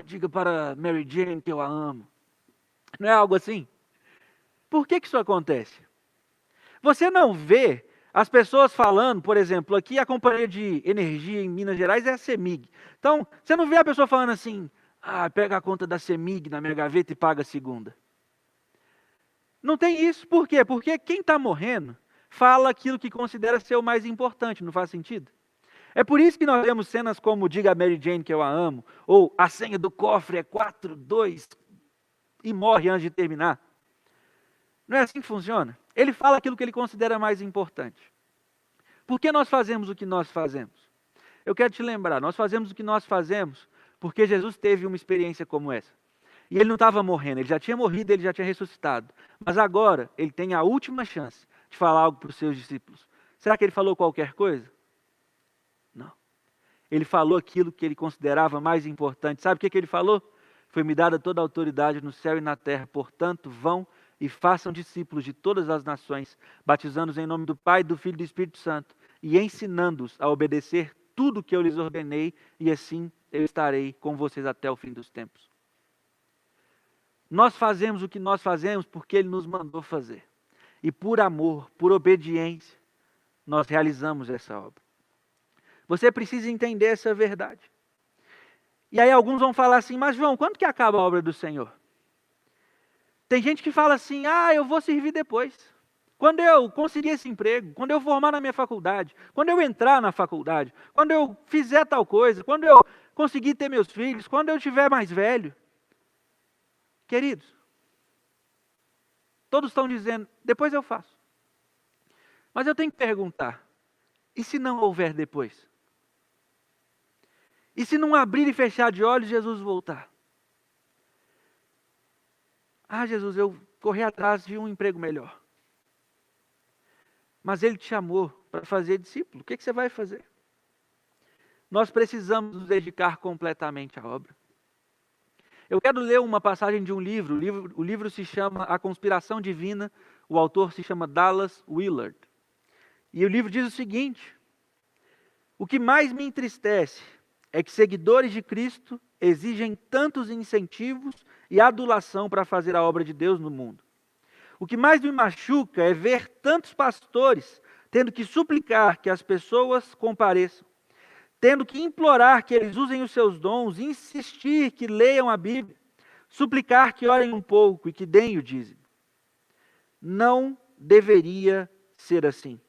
diga para Mary Jane que eu a amo. Não é algo assim? Por que isso acontece? Você não vê as pessoas falando, por exemplo, aqui a companhia de energia em Minas Gerais é a CEMIG. Então, você não vê a pessoa falando assim, pega a conta da CEMIG na minha gaveta e paga a segunda. Não tem isso. Por quê? Porque quem está morrendo fala aquilo que considera ser o mais importante, não faz sentido? É por isso que nós vemos cenas como Diga a Mary Jane que eu a amo, ou a senha do cofre é 42 e morre antes de terminar. Não é assim que funciona? Ele fala aquilo que ele considera mais importante. Por que nós fazemos o que nós fazemos? Eu quero te lembrar, nós fazemos o que nós fazemos porque Jesus teve uma experiência como essa. E ele não estava morrendo, ele já tinha morrido, ele já tinha ressuscitado. Mas agora ele tem a última chance de falar algo para os seus discípulos. Será que ele falou qualquer coisa? Não. Ele falou aquilo que ele considerava mais importante. Sabe o que ele falou? Foi-me dada toda a autoridade no céu e na terra. Portanto, vão e façam discípulos de todas as nações, batizando-os em nome do Pai, do Filho e do Espírito Santo, e ensinando-os a obedecer tudo o que eu lhes ordenei, e assim eu estarei com vocês até o fim dos tempos. Nós fazemos o que nós fazemos porque Ele nos mandou fazer. E por amor, por obediência, nós realizamos essa obra. Você precisa entender essa verdade. E aí alguns vão falar assim, mas João, quando que acaba a obra do Senhor? Tem gente que fala assim, eu vou servir depois. Quando eu conseguir esse emprego, quando eu formar na minha faculdade, quando eu entrar na faculdade, quando eu fizer tal coisa, quando eu conseguir ter meus filhos, quando eu estiver mais velho. Queridos, todos estão dizendo, depois eu faço. Mas eu tenho que perguntar, e se não houver depois? E se não abrir e fechar de olhos, Jesus voltar? Jesus, eu corri atrás de um emprego melhor. Mas Ele te chamou para fazer discípulo. O que você vai fazer? Nós precisamos nos dedicar completamente à obra. Eu quero ler uma passagem de um livro. O livro se chama A Conspiração Divina. O autor se chama Dallas Willard. E o livro diz o seguinte: o que mais me entristece é que seguidores de Cristo exigem tantos incentivos e adulação para fazer a obra de Deus no mundo. O que mais me machuca é ver tantos pastores tendo que suplicar que as pessoas compareçam, tendo que implorar que eles usem os seus dons, insistir que leiam a Bíblia, suplicar que orem um pouco e que deem o dízimo. Não deveria ser assim.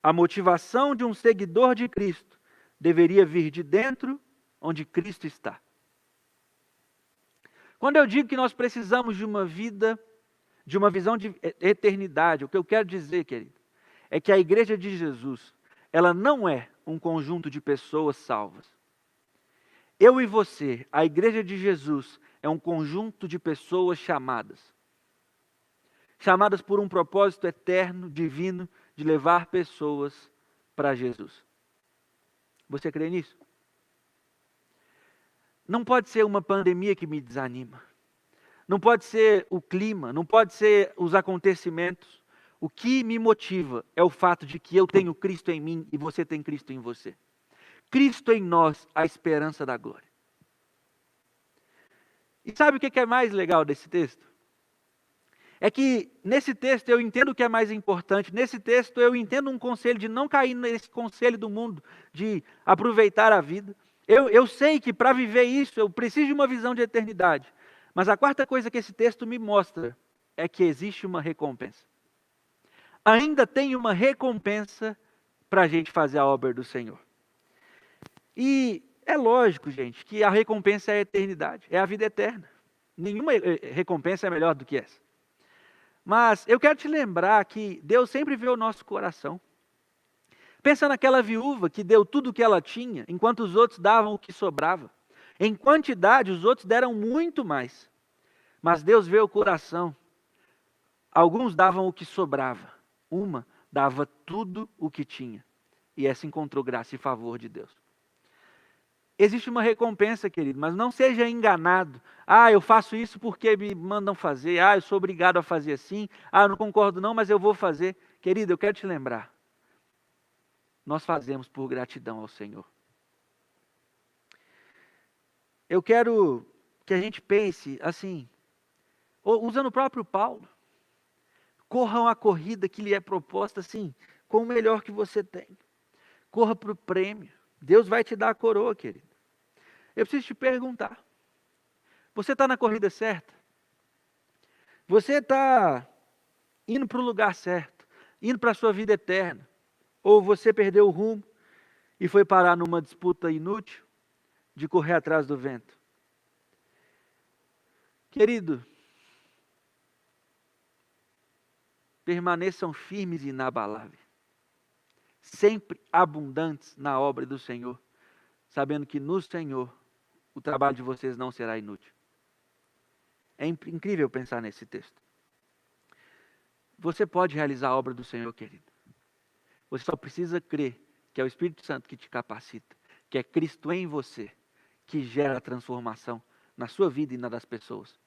A motivação de um seguidor de Cristo deveria vir de dentro, onde Cristo está. Quando eu digo que nós precisamos de uma vida, de uma visão de eternidade, o que eu quero dizer, querido, é que a igreja de Jesus, ela não é um conjunto de pessoas salvas. Eu e você, a igreja de Jesus, é um conjunto de pessoas chamadas. Chamadas por um propósito eterno, divino, de levar pessoas para Jesus. Você crê nisso? Não pode ser uma pandemia que me desanima. Não pode ser o clima, não pode ser os acontecimentos. O que me motiva é o fato de que eu tenho Cristo em mim e você tem Cristo em você. Cristo em nós, a esperança da glória. E sabe o que é mais legal desse texto? É que nesse texto eu entendo o que é mais importante. Nesse texto eu entendo um conselho de não cair nesse conselho do mundo, de aproveitar a vida. Eu sei que para viver isso eu preciso de uma visão de eternidade. Mas a quarta coisa que esse texto me mostra é que existe uma recompensa. Ainda tem uma recompensa para a gente fazer a obra do Senhor. E é lógico, gente, que a recompensa é a eternidade, é a vida eterna. Nenhuma recompensa é melhor do que essa. Mas eu quero te lembrar que Deus sempre vê o nosso coração. Pensa naquela viúva que deu tudo o que ela tinha, enquanto os outros davam o que sobrava. Em quantidade, os outros deram muito mais. Mas Deus vê o coração. Alguns davam o que sobrava. Uma dava tudo o que tinha. E essa encontrou graça e favor de Deus. Existe uma recompensa, querido, mas não seja enganado. Eu faço isso porque me mandam fazer. Eu sou obrigado a fazer assim. Eu não concordo não, mas eu vou fazer. Querido, eu quero te lembrar. Nós fazemos por gratidão ao Senhor. Eu quero que a gente pense assim, usando o próprio Paulo. Corram a corrida que lhe é proposta assim, com o melhor que você tem. Corra para o prêmio. Deus vai te dar a coroa, querido. Eu preciso te perguntar. Você está na corrida certa? Você está indo para o lugar certo, indo para a sua vida eterna. Ou você perdeu o rumo e foi parar numa disputa inútil de correr atrás do vento. Querido, permaneçam firmes e inabaláveis, sempre abundantes na obra do Senhor, sabendo que no Senhor o trabalho de vocês não será inútil. É incrível pensar nesse texto. Você pode realizar a obra do Senhor, querido. Você só precisa crer que é o Espírito Santo que te capacita, que é Cristo em você, que gera a transformação na sua vida e na das pessoas.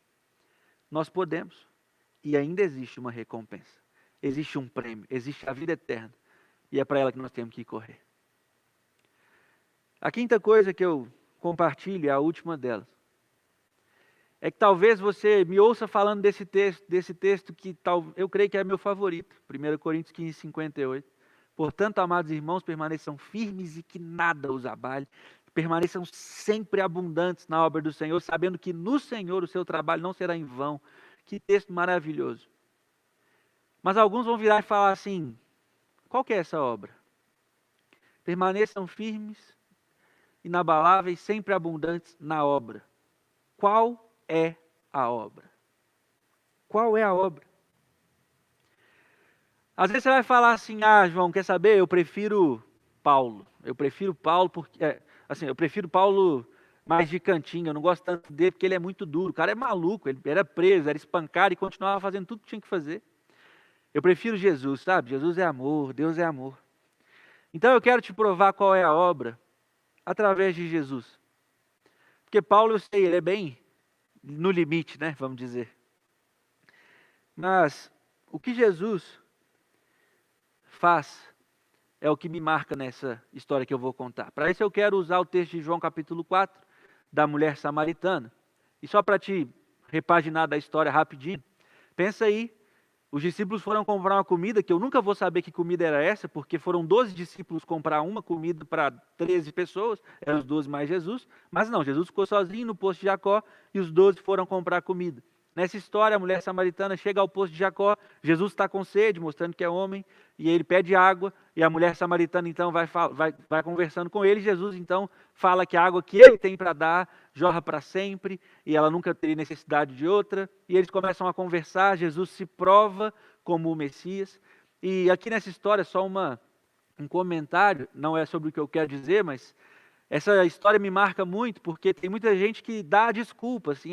Nós podemos, e ainda existe uma recompensa, existe um prêmio, existe a vida eterna, e é para ela que nós temos que correr. A quinta coisa que eu compartilho, é a última delas, é que talvez você me ouça falando desse texto que eu creio que é meu favorito, 1 Coríntios 15, 58. Portanto, amados irmãos, permaneçam firmes e que nada os abale, permaneçam sempre abundantes na obra do Senhor, sabendo que no Senhor o seu trabalho não será em vão. Que texto maravilhoso. Mas alguns vão virar e falar assim, qual que é essa obra? Permaneçam firmes, inabaláveis, sempre abundantes na obra. Qual é a obra? Qual é a obra? Às vezes você vai falar assim, João, quer saber? Eu prefiro Paulo. Eu prefiro Paulo porque, eu prefiro Paulo mais de cantinho. Eu não gosto tanto dele porque ele é muito duro. O cara é maluco, ele era preso, era espancado e continuava fazendo tudo que tinha que fazer. Eu prefiro Jesus, sabe? Jesus é amor, Deus é amor. Então eu quero te provar qual é a obra através de Jesus. Porque Paulo, eu sei, ele é bem no limite, né? Vamos dizer. Mas o que Jesus faz é o que me marca nessa história que eu vou contar. Para isso eu quero usar o texto de João capítulo 4, da mulher samaritana. E só para te repaginar da história rapidinho, pensa aí, os discípulos foram comprar uma comida, que eu nunca vou saber que comida era essa, porque foram 12 discípulos comprar uma comida para 13 pessoas, eram os 12 mais Jesus, mas não, Jesus ficou sozinho no poço de Jacó e os 12 foram comprar comida. Nessa história, a mulher samaritana chega ao poço de Jacó, Jesus está com sede, mostrando que é homem, e ele pede água, e a mulher samaritana então vai conversando com ele, Jesus então fala que a água que ele tem para dar jorra para sempre, e ela nunca teria necessidade de outra, e eles começam a conversar, Jesus se prova como o Messias, e aqui nessa história só um comentário, não é sobre o que eu quero dizer, mas essa história me marca muito, porque tem muita gente que dá desculpa, assim,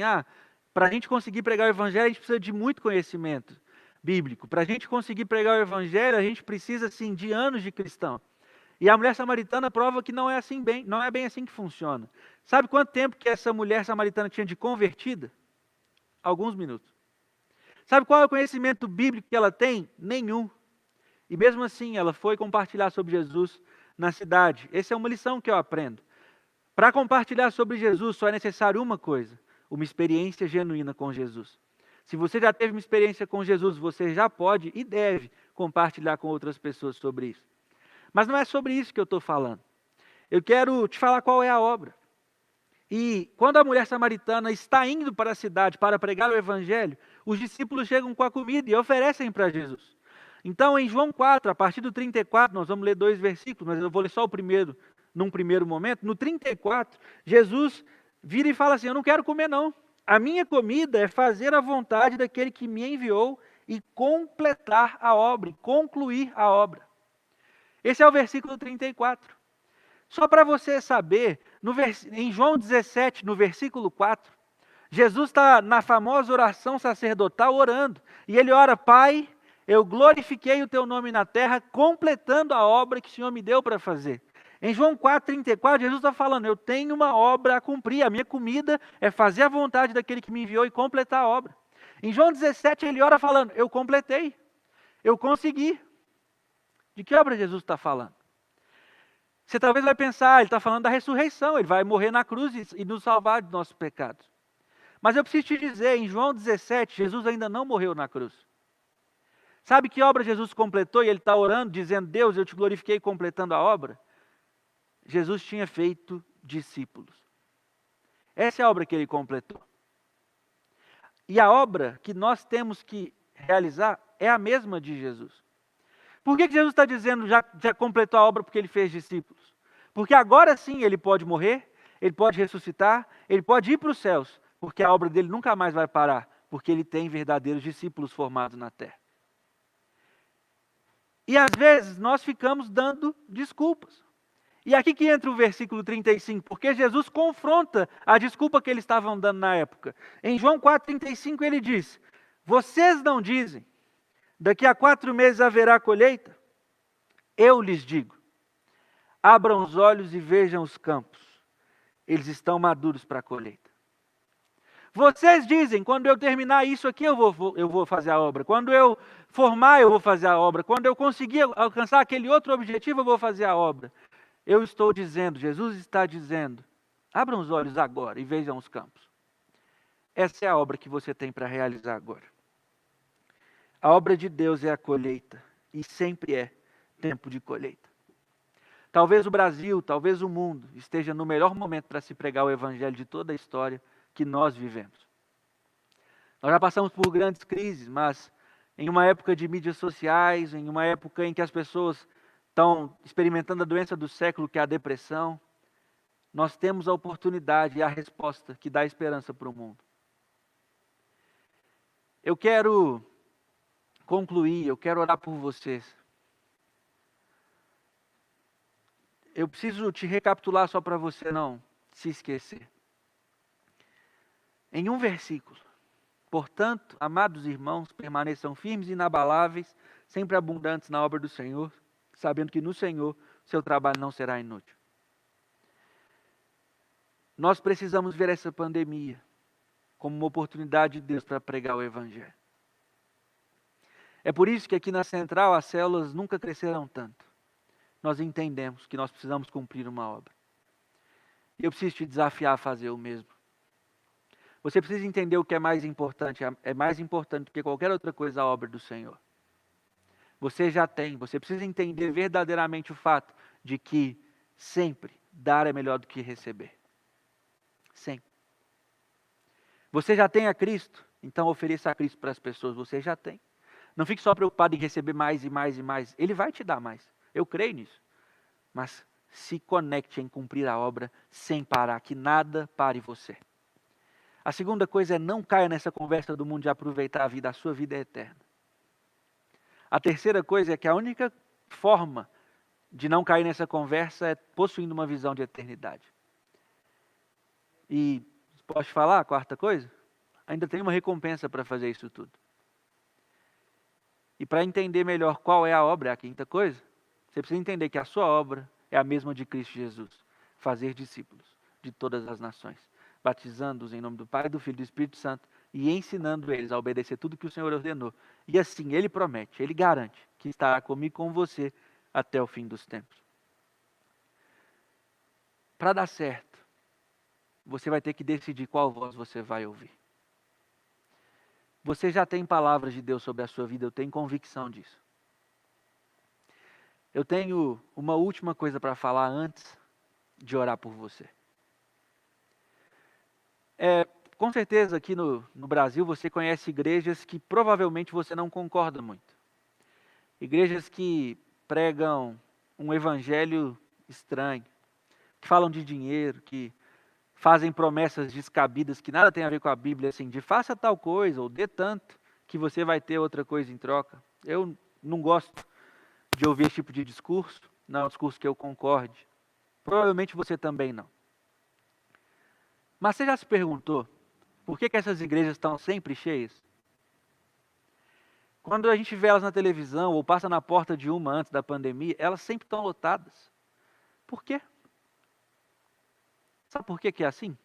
para a gente conseguir pregar o evangelho, a gente precisa de muito conhecimento bíblico. Para a gente conseguir pregar o evangelho, a gente precisa, assim, de anos de cristão. E a mulher samaritana prova que não é bem assim que funciona. Sabe quanto tempo que essa mulher samaritana tinha de convertida? Alguns minutos. Sabe qual é o conhecimento bíblico que ela tem? Nenhum. E mesmo assim, ela foi compartilhar sobre Jesus na cidade. Essa é uma lição que eu aprendo. Para compartilhar sobre Jesus, só é necessário uma coisa: uma experiência genuína com Jesus. Se você já teve uma experiência com Jesus, você já pode e deve compartilhar com outras pessoas sobre isso. Mas não é sobre isso que eu estou falando. Eu quero te falar qual é a obra. E quando a mulher samaritana está indo para a cidade para pregar o evangelho, os discípulos chegam com a comida e oferecem para Jesus. Então, em João 4, a partir do 34, nós vamos ler 2 versículos, mas eu vou ler só o primeiro, num primeiro momento. No 34, Jesus vira e fala assim: eu não quero comer não. A minha comida é fazer a vontade daquele que me enviou e completar a obra, e concluir a obra. Esse é o versículo 34. Só para você saber, em João 17, no versículo 4, Jesus está na famosa oração sacerdotal orando. E ele ora: Pai, eu glorifiquei o teu nome na terra, completando a obra que o Senhor me deu para fazer. Em João 4,34, Jesus está falando: eu tenho uma obra a cumprir, a minha comida é fazer a vontade daquele que me enviou e completar a obra. Em João 17, ele ora falando: eu completei, eu consegui. De que obra Jesus está falando? Você talvez vai pensar, ele está falando da ressurreição, ele vai morrer na cruz e nos salvar de nossos pecados. Mas eu preciso te dizer, em João 17, Jesus ainda não morreu na cruz. Sabe que obra Jesus completou? E ele está orando, dizendo: Deus, eu te glorifiquei completando a obra. Jesus tinha feito discípulos. Essa é a obra que ele completou. E a obra que nós temos que realizar é a mesma de Jesus. Por que Jesus está dizendo já completou a obra porque ele fez discípulos? Porque agora sim ele pode morrer, ele pode ressuscitar, ele pode ir para os céus, porque a obra dele nunca mais vai parar, porque ele tem verdadeiros discípulos formados na terra. E às vezes nós ficamos dando desculpas. E aqui que entra o versículo 35, porque Jesus confronta a desculpa que eles estavam dando na época. Em João 4,35 ele diz: vocês não dizem, daqui a 4 meses haverá colheita? Eu lhes digo, abram os olhos e vejam os campos, eles estão maduros para a colheita. Vocês dizem, quando eu terminar isso aqui eu vou fazer a obra, quando eu formar eu vou fazer a obra, quando eu conseguir alcançar aquele outro objetivo eu vou fazer a obra. Eu estou dizendo, Jesus está dizendo, abram os olhos agora e vejam os campos. Essa é a obra que você tem para realizar agora. A obra de Deus é a colheita, e sempre é tempo de colheita. Talvez o Brasil, talvez o mundo esteja no melhor momento para se pregar o evangelho de toda a história que nós vivemos. Nós já passamos por grandes crises, mas em uma época de mídias sociais, em uma época em que as pessoas estão experimentando a doença do século, que é a depressão, nós temos a oportunidade e a resposta que dá esperança para o mundo. Eu quero concluir, eu quero orar por vocês. Eu preciso te recapitular só para você não se esquecer. Em um versículo: portanto, amados irmãos, permaneçam firmes e inabaláveis, sempre abundantes na obra do Senhor, sabendo que no Senhor seu trabalho não será inútil. Nós precisamos ver essa pandemia como uma oportunidade de Deus para pregar o Evangelho. É por isso que aqui na Central as células nunca cresceram tanto. Nós entendemos que nós precisamos cumprir uma obra. E eu preciso te desafiar a fazer o mesmo. Você precisa entender o que é mais importante do que qualquer outra coisa a obra do Senhor. Você já tem, você precisa entender verdadeiramente o fato de que sempre dar é melhor do que receber. Sempre. Você já tem a Cristo, então ofereça a Cristo para as pessoas, você já tem. Não fique só preocupado em receber mais e mais e mais. Ele vai te dar mais, eu creio nisso. Mas se conecte em cumprir a obra sem parar, que nada pare você. A segunda coisa é não caia nessa conversa do mundo de aproveitar a vida, a sua vida é eterna. A terceira coisa é que a única forma de não cair nessa conversa é possuindo uma visão de eternidade. E, posso falar a quarta coisa? Ainda tem uma recompensa para fazer isso tudo. E para entender melhor qual é a obra, é a quinta coisa, você precisa entender que a sua obra é a mesma de Cristo Jesus. Fazer discípulos de todas as nações, batizando-os em nome do Pai, do Filho e do Espírito Santo e ensinando eles a obedecer tudo que o Senhor ordenou. E assim, Ele promete, Ele garante que estará comigo e com você até o fim dos tempos. Para dar certo, você vai ter que decidir qual voz você vai ouvir. Você já tem palavras de Deus sobre a sua vida, eu tenho convicção disso. Eu tenho uma última coisa para falar antes de orar por você. Com certeza aqui no Brasil você conhece igrejas que provavelmente você não concorda muito. Igrejas que pregam um evangelho estranho, que falam de dinheiro, que fazem promessas descabidas que nada tem a ver com a Bíblia, assim, de faça tal coisa ou dê tanto que você vai ter outra coisa em troca. Eu não gosto de ouvir esse tipo de discurso, não é um discurso que eu concorde. Provavelmente você também não. Mas você já se perguntou por que essas igrejas estão sempre cheias? Quando a gente vê elas na televisão ou passa na porta de uma antes da pandemia, elas sempre estão lotadas. Por quê? Sabe por que é assim?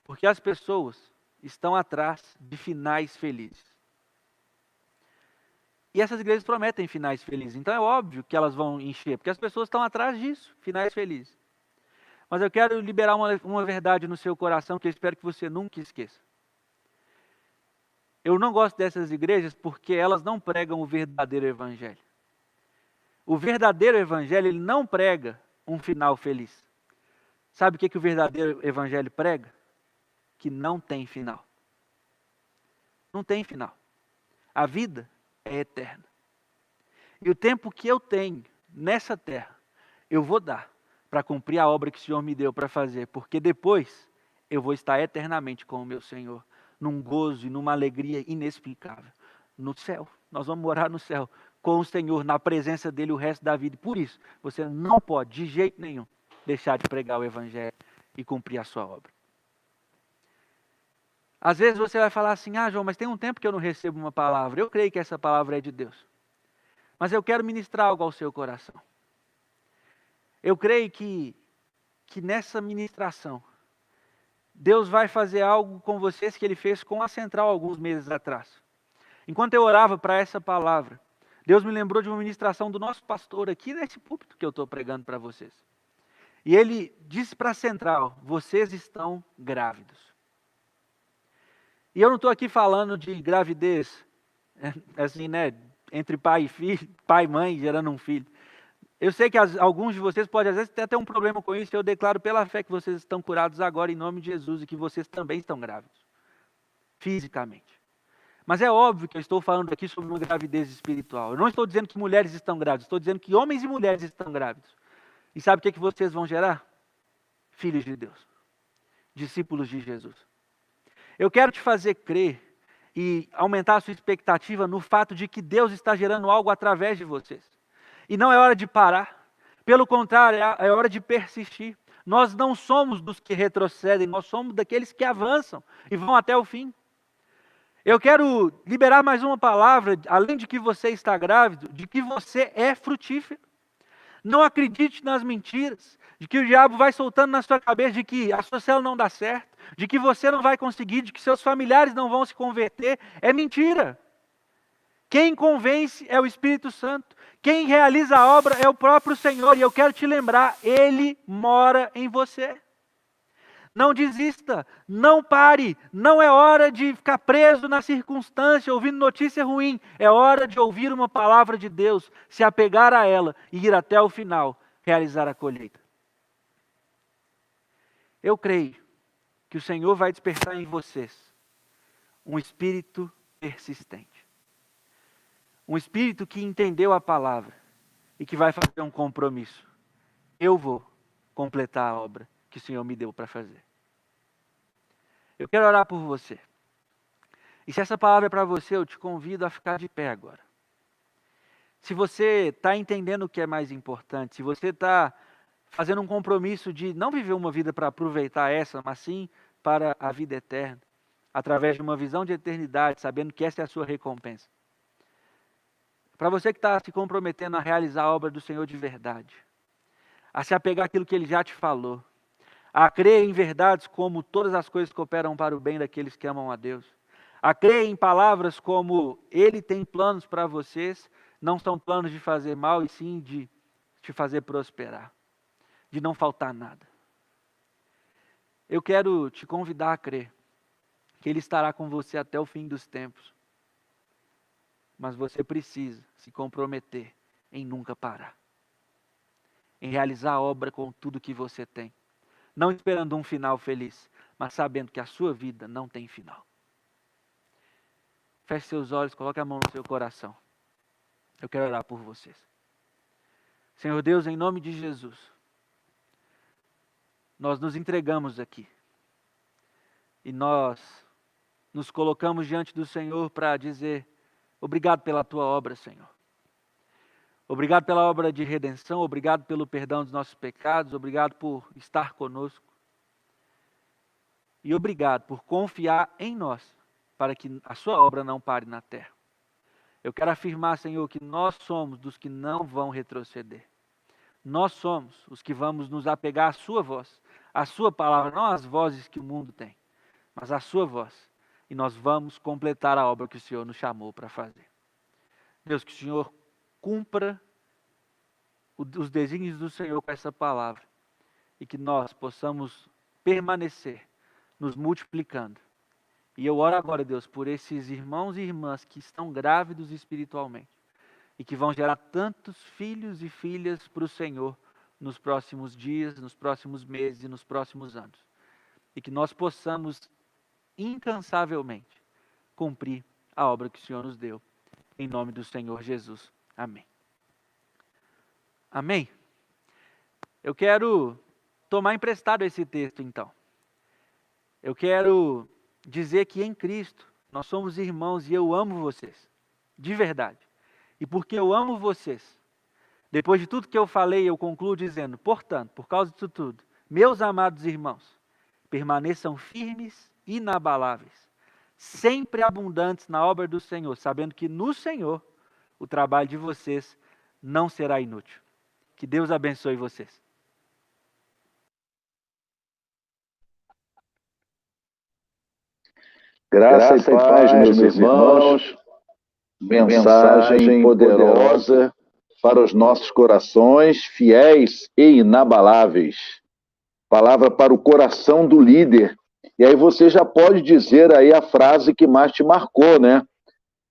Porque as pessoas estão atrás de finais felizes. E essas igrejas prometem finais felizes. Então é óbvio que elas vão encher, porque as pessoas estão atrás disso, finais felizes. Mas eu quero liberar uma verdade no seu coração que eu espero que você nunca esqueça. Eu não gosto dessas igrejas porque elas não pregam o verdadeiro evangelho. O verdadeiro evangelho, ele não prega um final feliz. Sabe o que o verdadeiro evangelho prega? Que não tem final. Não tem final. A vida é eterna. E o tempo que eu tenho nessa terra, eu vou dar para cumprir a obra que o Senhor me deu para fazer, porque depois eu vou estar eternamente com o meu Senhor, num gozo e numa alegria inexplicável, no céu. Nós vamos morar no céu com o Senhor, na presença dele o resto da vida. Por isso, você não pode, de jeito nenhum, deixar de pregar o Evangelho e cumprir a sua obra. Às vezes você vai falar assim, João, mas tem um tempo que eu não recebo uma palavra. Eu creio que essa palavra é de Deus. Mas eu quero ministrar algo ao seu coração. Eu creio que nessa ministração, Deus vai fazer algo com vocês que Ele fez com a Central alguns meses atrás. Enquanto eu orava para essa palavra, Deus me lembrou de uma ministração do nosso pastor aqui nesse púlpito que eu estou pregando para vocês. E ele disse para a Central, vocês estão grávidos. E eu não estou aqui falando de gravidez, assim, né, entre pai e filho, pai e mãe gerando um filho. Eu sei que alguns de vocês podem às vezes até ter um problema com isso, eu declaro pela fé que vocês estão curados agora em nome de Jesus e que vocês também estão grávidos, fisicamente. Mas é óbvio que eu estou falando aqui sobre uma gravidez espiritual. Eu não estou dizendo que mulheres estão grávidas, estou dizendo que homens e mulheres estão grávidos. E sabe o que vocês vão gerar? Filhos de Deus, discípulos de Jesus. Eu quero te fazer crer e aumentar a sua expectativa no fato de que Deus está gerando algo através de vocês. E não é hora de parar. Pelo contrário, é hora de persistir. Nós não somos dos que retrocedem, nós somos daqueles que avançam e vão até o fim. Eu quero liberar mais uma palavra, além de que você está grávido, de que você é frutífero. Não acredite nas mentiras, de que o diabo vai soltando na sua cabeça de que a sua célula não dá certo, de que você não vai conseguir, de que seus familiares não vão se converter. É mentira. Quem convence é o Espírito Santo. Quem realiza a obra é o próprio Senhor. E eu quero te lembrar, Ele mora em você. Não desista, não pare, não é hora de ficar preso na circunstância, ouvindo notícia ruim. É hora de ouvir uma palavra de Deus, se apegar a ela e ir até o final, realizar a colheita. Eu creio que o Senhor vai despertar em vocês um espírito persistente. Um espírito que entendeu a palavra e que vai fazer um compromisso. Eu vou completar a obra que o Senhor me deu para fazer. Eu quero orar por você. E se essa palavra é para você, eu te convido a ficar de pé agora. Se você está entendendo o que é mais importante, se você está fazendo um compromisso de não viver uma vida para aproveitar essa, mas sim para a vida eterna, através de uma visão de eternidade, sabendo que essa é a sua recompensa. Para você que está se comprometendo a realizar a obra do Senhor de verdade, a se apegar àquilo que Ele já te falou, a crer em verdades como todas as coisas cooperam para o bem daqueles que amam a Deus, a crer em palavras como Ele tem planos para vocês, não são planos de fazer mal, e sim de te fazer prosperar, de não faltar nada. Eu quero te convidar a crer que Ele estará com você até o fim dos tempos, mas você precisa se comprometer em nunca parar, em realizar a obra com tudo que você tem. Não esperando um final feliz, mas sabendo que a sua vida não tem final. Feche seus olhos, coloque a mão no seu coração. Eu quero orar por vocês. Senhor Deus, em nome de Jesus, nós nos entregamos aqui. E nós nos colocamos diante do Senhor para dizer, obrigado pela tua obra, Senhor. Obrigado pela obra de redenção, obrigado pelo perdão dos nossos pecados, obrigado por estar conosco. E obrigado por confiar em nós, para que a sua obra não pare na terra. Eu quero afirmar, Senhor, que nós somos dos que não vão retroceder. Nós somos os que vamos nos apegar à sua voz, à sua palavra, não às vozes que o mundo tem, mas à sua voz. E nós vamos completar a obra que o Senhor nos chamou para fazer. Deus, que o Senhor cumpra os desígnios do Senhor com essa palavra e que nós possamos permanecer nos multiplicando. E eu oro agora, Deus, por esses irmãos e irmãs que estão grávidos espiritualmente e que vão gerar tantos filhos e filhas para o Senhor nos próximos dias, nos próximos meses e nos próximos anos. E que nós possamos incansavelmente cumprir a obra que o Senhor nos deu. em nome do Senhor Jesus. Amém. Amém? Eu quero tomar emprestado esse texto, então. Eu quero dizer que em Cristo nós somos irmãos e eu amo vocês, de verdade. E porque eu amo vocês, depois de tudo que eu falei, eu concluo dizendo, portanto, por causa disso tudo, meus amados irmãos, permaneçam firmes, inabaláveis, sempre abundantes na obra do Senhor, sabendo que no Senhor o trabalho de vocês não será inútil. Que Deus abençoe vocês. Graça e paz, meus irmãos. Mensagem poderosa para os nossos corações fiéis e inabaláveis. Palavra para o coração do líder. E aí você já pode dizer aí a frase que mais te marcou, né?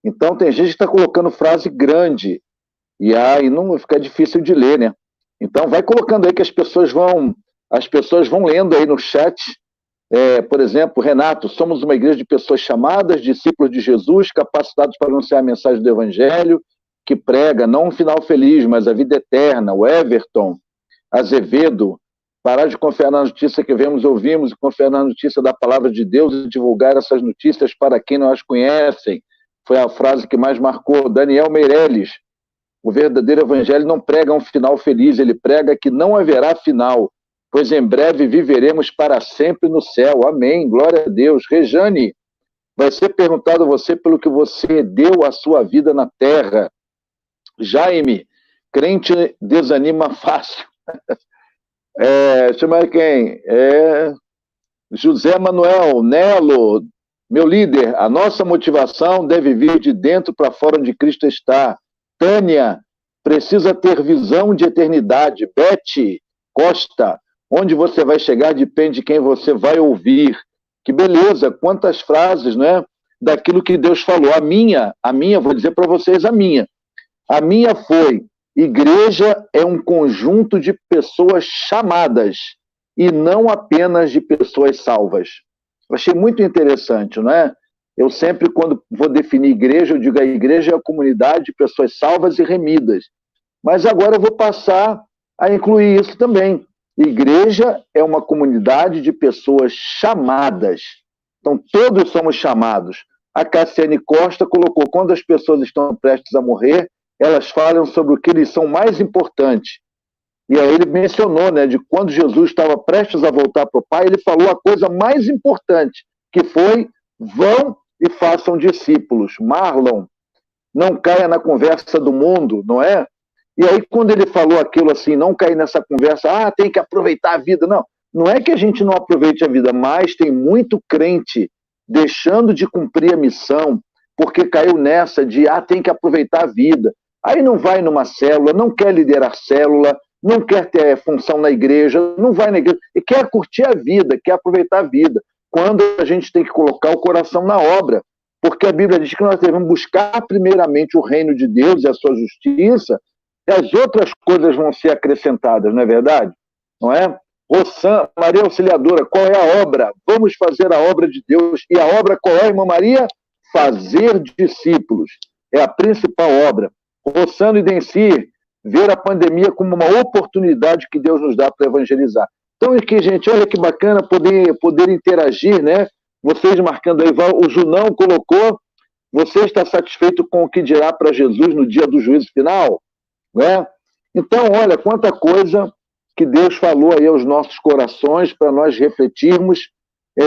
Então tem gente que está colocando frase grande e aí não fica difícil de ler, né? Então vai colocando aí que as pessoas vão lendo aí no chat. Por exemplo, Renato, somos uma igreja de pessoas chamadas, discípulos de Jesus, capacitados para anunciar a mensagem do Evangelho, que prega não um final feliz, mas a vida eterna. O Everton Azevedo, parar de confiar na notícia que vemos e ouvimos e confiar na notícia da palavra de Deus e divulgar essas notícias para quem não as conhecem. Foi a frase que mais marcou. Daniel Meirelles, o verdadeiro Evangelho não prega um final feliz, ele prega que não haverá final, pois em breve viveremos para sempre no céu. Amém, glória a Deus. Rejane, vai ser perguntado a você pelo que você deu a sua vida na terra. Jaime, crente desanima fácil. Chama quem? José Manuel, Nelo, meu líder, a nossa motivação deve vir de dentro para fora onde Cristo está. Tânia, precisa ter visão de eternidade. Beth Costa, onde você vai chegar depende de quem você vai ouvir. Que beleza, quantas frases, né? Daquilo que Deus falou. A minha, vou dizer para vocês a minha. A minha foi, igreja é um conjunto de pessoas chamadas e não apenas de pessoas salvas. Eu achei muito interessante, não é? Eu sempre, quando vou definir igreja, eu digo a igreja é a comunidade de pessoas salvas e remidas. Mas agora eu vou passar a incluir isso também. Igreja é uma comunidade de pessoas chamadas. Então, todos somos chamados. A Cassiane Costa colocou, quando as pessoas estão prestes a morrer, elas falam sobre o que eles são mais importantes. E aí ele mencionou, né, de quando Jesus estava prestes a voltar para o Pai, ele falou a coisa mais importante, que foi, vão e façam discípulos. Marlon, não caia na conversa do mundo, não é? E aí, quando ele falou aquilo assim, não cair nessa conversa, tem que aproveitar a vida. Não é que a gente não aproveite a vida, mas tem muito crente deixando de cumprir a missão, porque caiu nessa de, tem que aproveitar a vida. Aí não vai numa célula, não quer liderar célula, não quer ter função na igreja, não vai na igreja, e quer curtir a vida, quer aproveitar a vida. Quando a gente tem que colocar o coração na obra, porque a Bíblia diz que nós devemos buscar primeiramente o reino de Deus e a sua justiça, e as outras coisas vão ser acrescentadas, não é verdade? Não é? Maria Auxiliadora, qual é a obra? Vamos fazer a obra de Deus. E a obra qual é, irmã Maria? Fazer discípulos. É a principal obra. Rossano e Denci, ver a pandemia como uma oportunidade que Deus nos dá para evangelizar. Então, aqui, gente, olha que bacana poder interagir, né? Vocês marcando aí, o Junão colocou, você está satisfeito com o que dirá para Jesus no dia do juízo final? Né? Então, olha, quanta coisa que Deus falou aí aos nossos corações para nós refletirmos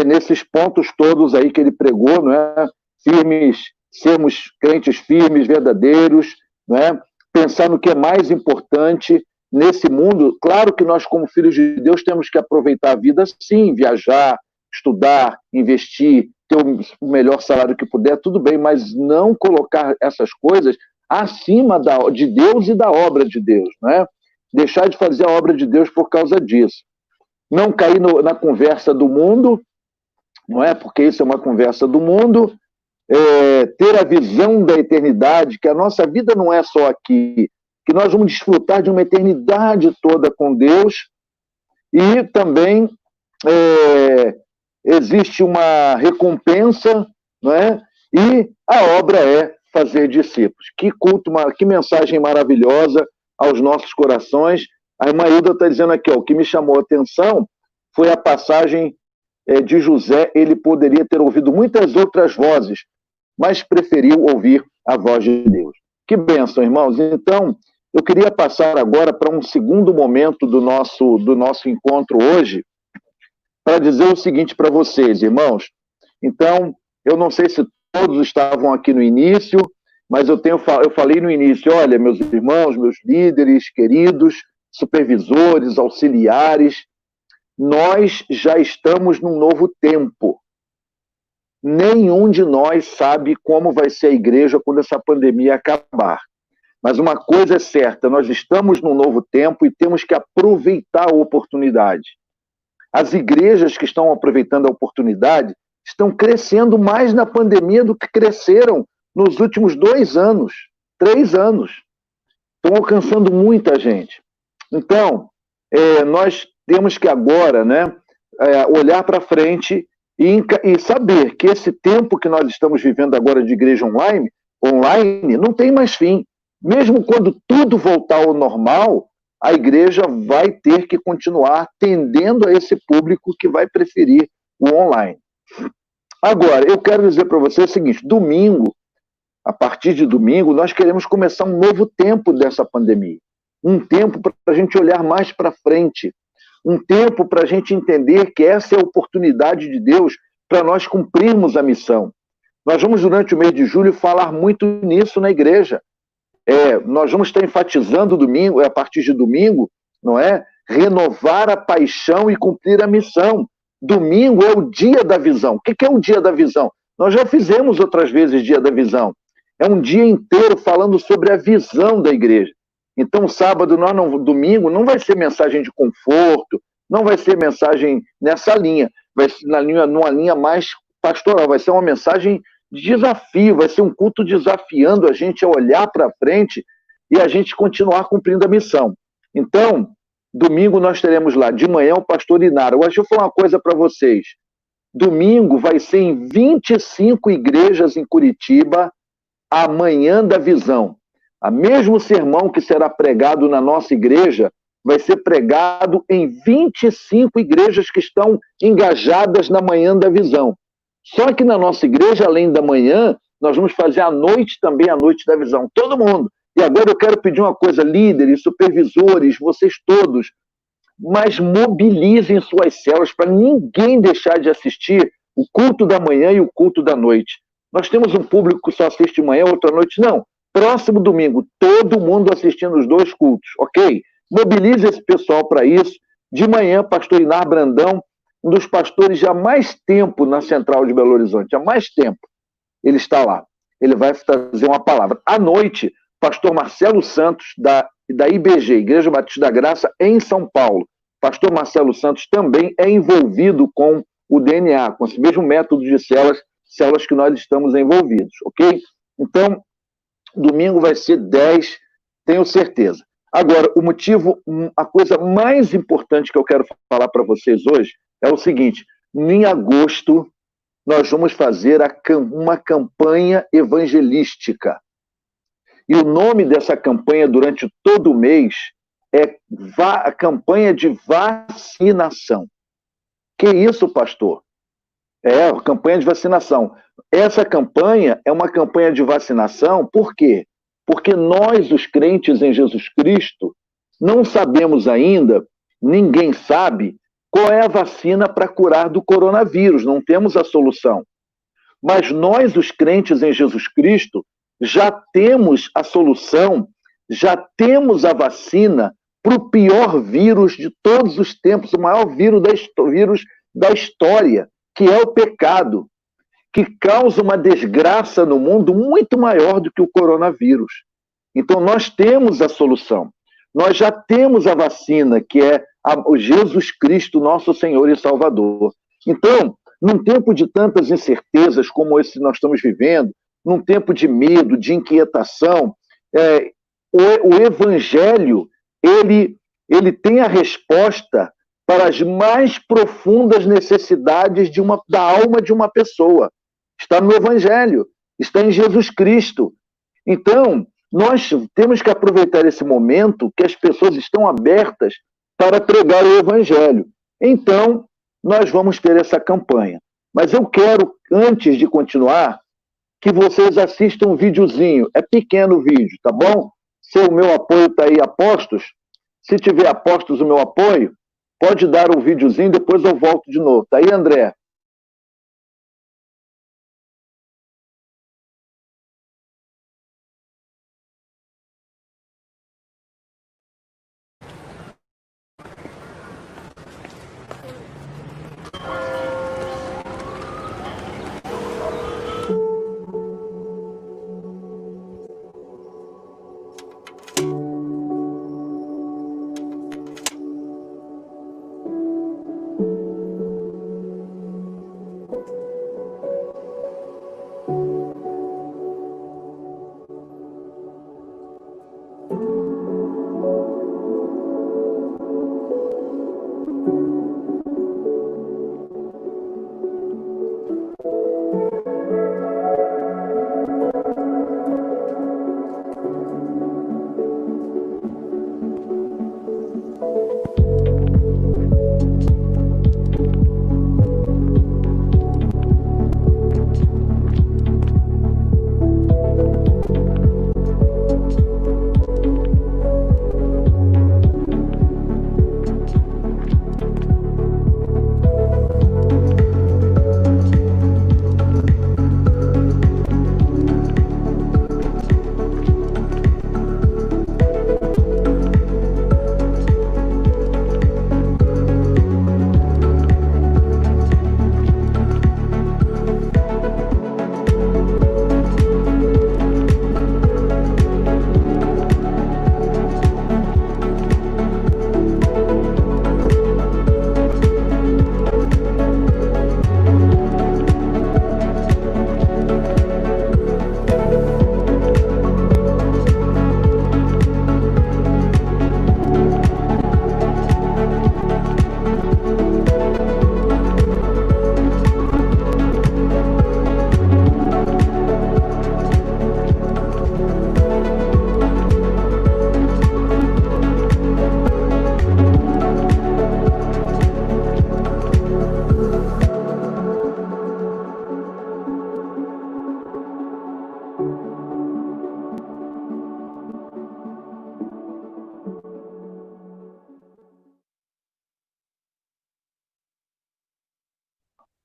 nesses pontos todos aí que ele pregou, não é? Firmes, sermos crentes firmes, verdadeiros, não é? Pensar no que é mais importante nesse mundo. Claro que nós, como filhos de Deus, temos que aproveitar a vida, sim, viajar, estudar, investir, ter o melhor salário que puder, tudo bem, mas não colocar essas coisas acima de Deus e da obra de Deus, não é? Deixar de fazer a obra de Deus por causa disso. Não cair na conversa do mundo, não é? Porque isso é uma conversa do mundo. Ter a visão da eternidade, que a nossa vida não é só aqui, que nós vamos desfrutar de uma eternidade toda com Deus, e também existe uma recompensa, não é? E a obra é fazer discípulos. Que culto, que mensagem maravilhosa aos nossos corações. A irmã Hilda está dizendo aqui, ó, o que me chamou a atenção foi a passagem de José. Ele poderia ter ouvido muitas outras vozes, mas preferiu ouvir a voz de Deus. Que bênção, irmãos. Então, eu queria passar agora para um segundo momento do nosso encontro hoje, para dizer o seguinte para vocês, irmãos. Então, eu não sei se todos estavam aqui no início, mas eu falei no início, olha, meus irmãos, meus líderes queridos, supervisores, auxiliares, nós já estamos num novo tempo. Nenhum de nós sabe como vai ser a igreja quando essa pandemia acabar. Mas uma coisa é certa, nós estamos num novo tempo e temos que aproveitar a oportunidade. As igrejas que estão aproveitando a oportunidade estão crescendo mais na pandemia do que cresceram nos últimos 2 anos, 3 anos. Estão alcançando muita gente. Então, nós temos que agora, né, olhar para frente e saber que esse tempo que nós estamos vivendo agora de igreja online não tem mais fim. Mesmo quando tudo voltar ao normal, a igreja vai ter que continuar atendendo a esse público que vai preferir o online. Agora, eu quero dizer para você o seguinte, domingo, a partir de domingo, nós queremos começar um novo tempo dessa pandemia. Um tempo para a gente olhar mais para frente. Um tempo para a gente entender que essa é a oportunidade de Deus para nós cumprirmos a missão. Nós vamos, durante o mês de julho, falar muito nisso na igreja. Nós vamos estar enfatizando domingo, a partir de domingo, não é? Renovar a paixão e cumprir a missão. Domingo é o dia da visão. O que é o dia da visão? Nós já fizemos outras vezes dia da visão. É um dia inteiro falando sobre a visão da igreja. Então, sábado, domingo, não vai ser mensagem de conforto, não vai ser mensagem nessa linha, vai ser numa linha mais pastoral, vai ser uma mensagem de desafio, vai ser um culto desafiando a gente a olhar para frente e a gente continuar cumprindo a missão. Então, domingo nós teremos lá, de manhã, o pastor Inara. Deixa eu falar uma coisa para vocês. Domingo vai ser em 25 igrejas em Curitiba, a Manhã da Visão. O mesmo sermão que será pregado na nossa igreja vai ser pregado em 25 igrejas que estão engajadas na Manhã da Visão. Só que na nossa igreja, além da manhã, nós vamos fazer à noite também a Noite da Visão. Todo mundo. E agora eu quero pedir uma coisa, líderes, supervisores, vocês todos, mas mobilizem suas células para ninguém deixar de assistir o culto da manhã e o culto da noite. Nós temos um público que só assiste manhã, outra noite. Não. Próximo domingo, todo mundo assistindo os 2 cultos, ok? Mobilize esse pessoal para isso. De manhã, pastor Inar Brandão, um dos pastores já há mais tempo na Central de Belo Horizonte, há mais tempo, ele está lá. Ele vai trazer uma palavra. À noite, pastor Marcelo Santos, da IBG, Igreja Batista da Graça, em São Paulo. Pastor Marcelo Santos também é envolvido com o DNA, com esse mesmo método de células que nós estamos envolvidos, ok? Então, domingo vai ser 10, tenho certeza. Agora, a coisa mais importante que eu quero falar para vocês hoje é o seguinte, em agosto, nós vamos fazer uma campanha evangelística. E o nome dessa campanha, durante todo o mês, é a campanha de vacinação. Que isso, pastor? A campanha de vacinação. Essa campanha é uma campanha de vacinação, por quê? Porque nós, os crentes em Jesus Cristo, não sabemos ainda, ninguém sabe, qual é a vacina para curar do coronavírus, não temos a solução. Mas nós, os crentes em Jesus Cristo, já temos a solução, já temos a vacina para o pior vírus de todos os tempos, o maior vírus da história, que é o pecado, que causa uma desgraça no mundo muito maior do que o coronavírus. Então, nós temos a solução. Nós já temos a vacina, que é o Jesus Cristo, nosso Senhor e Salvador. Então, num tempo de tantas incertezas como esse que nós estamos vivendo, num tempo de medo, de inquietação, o Evangelho, ele tem a resposta para as mais profundas necessidades da alma de uma pessoa. Está no Evangelho, está em Jesus Cristo. Então, nós temos que aproveitar esse momento que as pessoas estão abertas para pregar o Evangelho. Então, nós vamos ter essa campanha. Mas eu quero, antes de continuar, que vocês assistam um videozinho. É pequeno o vídeo, tá bom? Se o meu apoio está aí, apostos, se tiver apostos o meu apoio, pode dar o videozinho, depois eu volto de novo. Tá aí, André?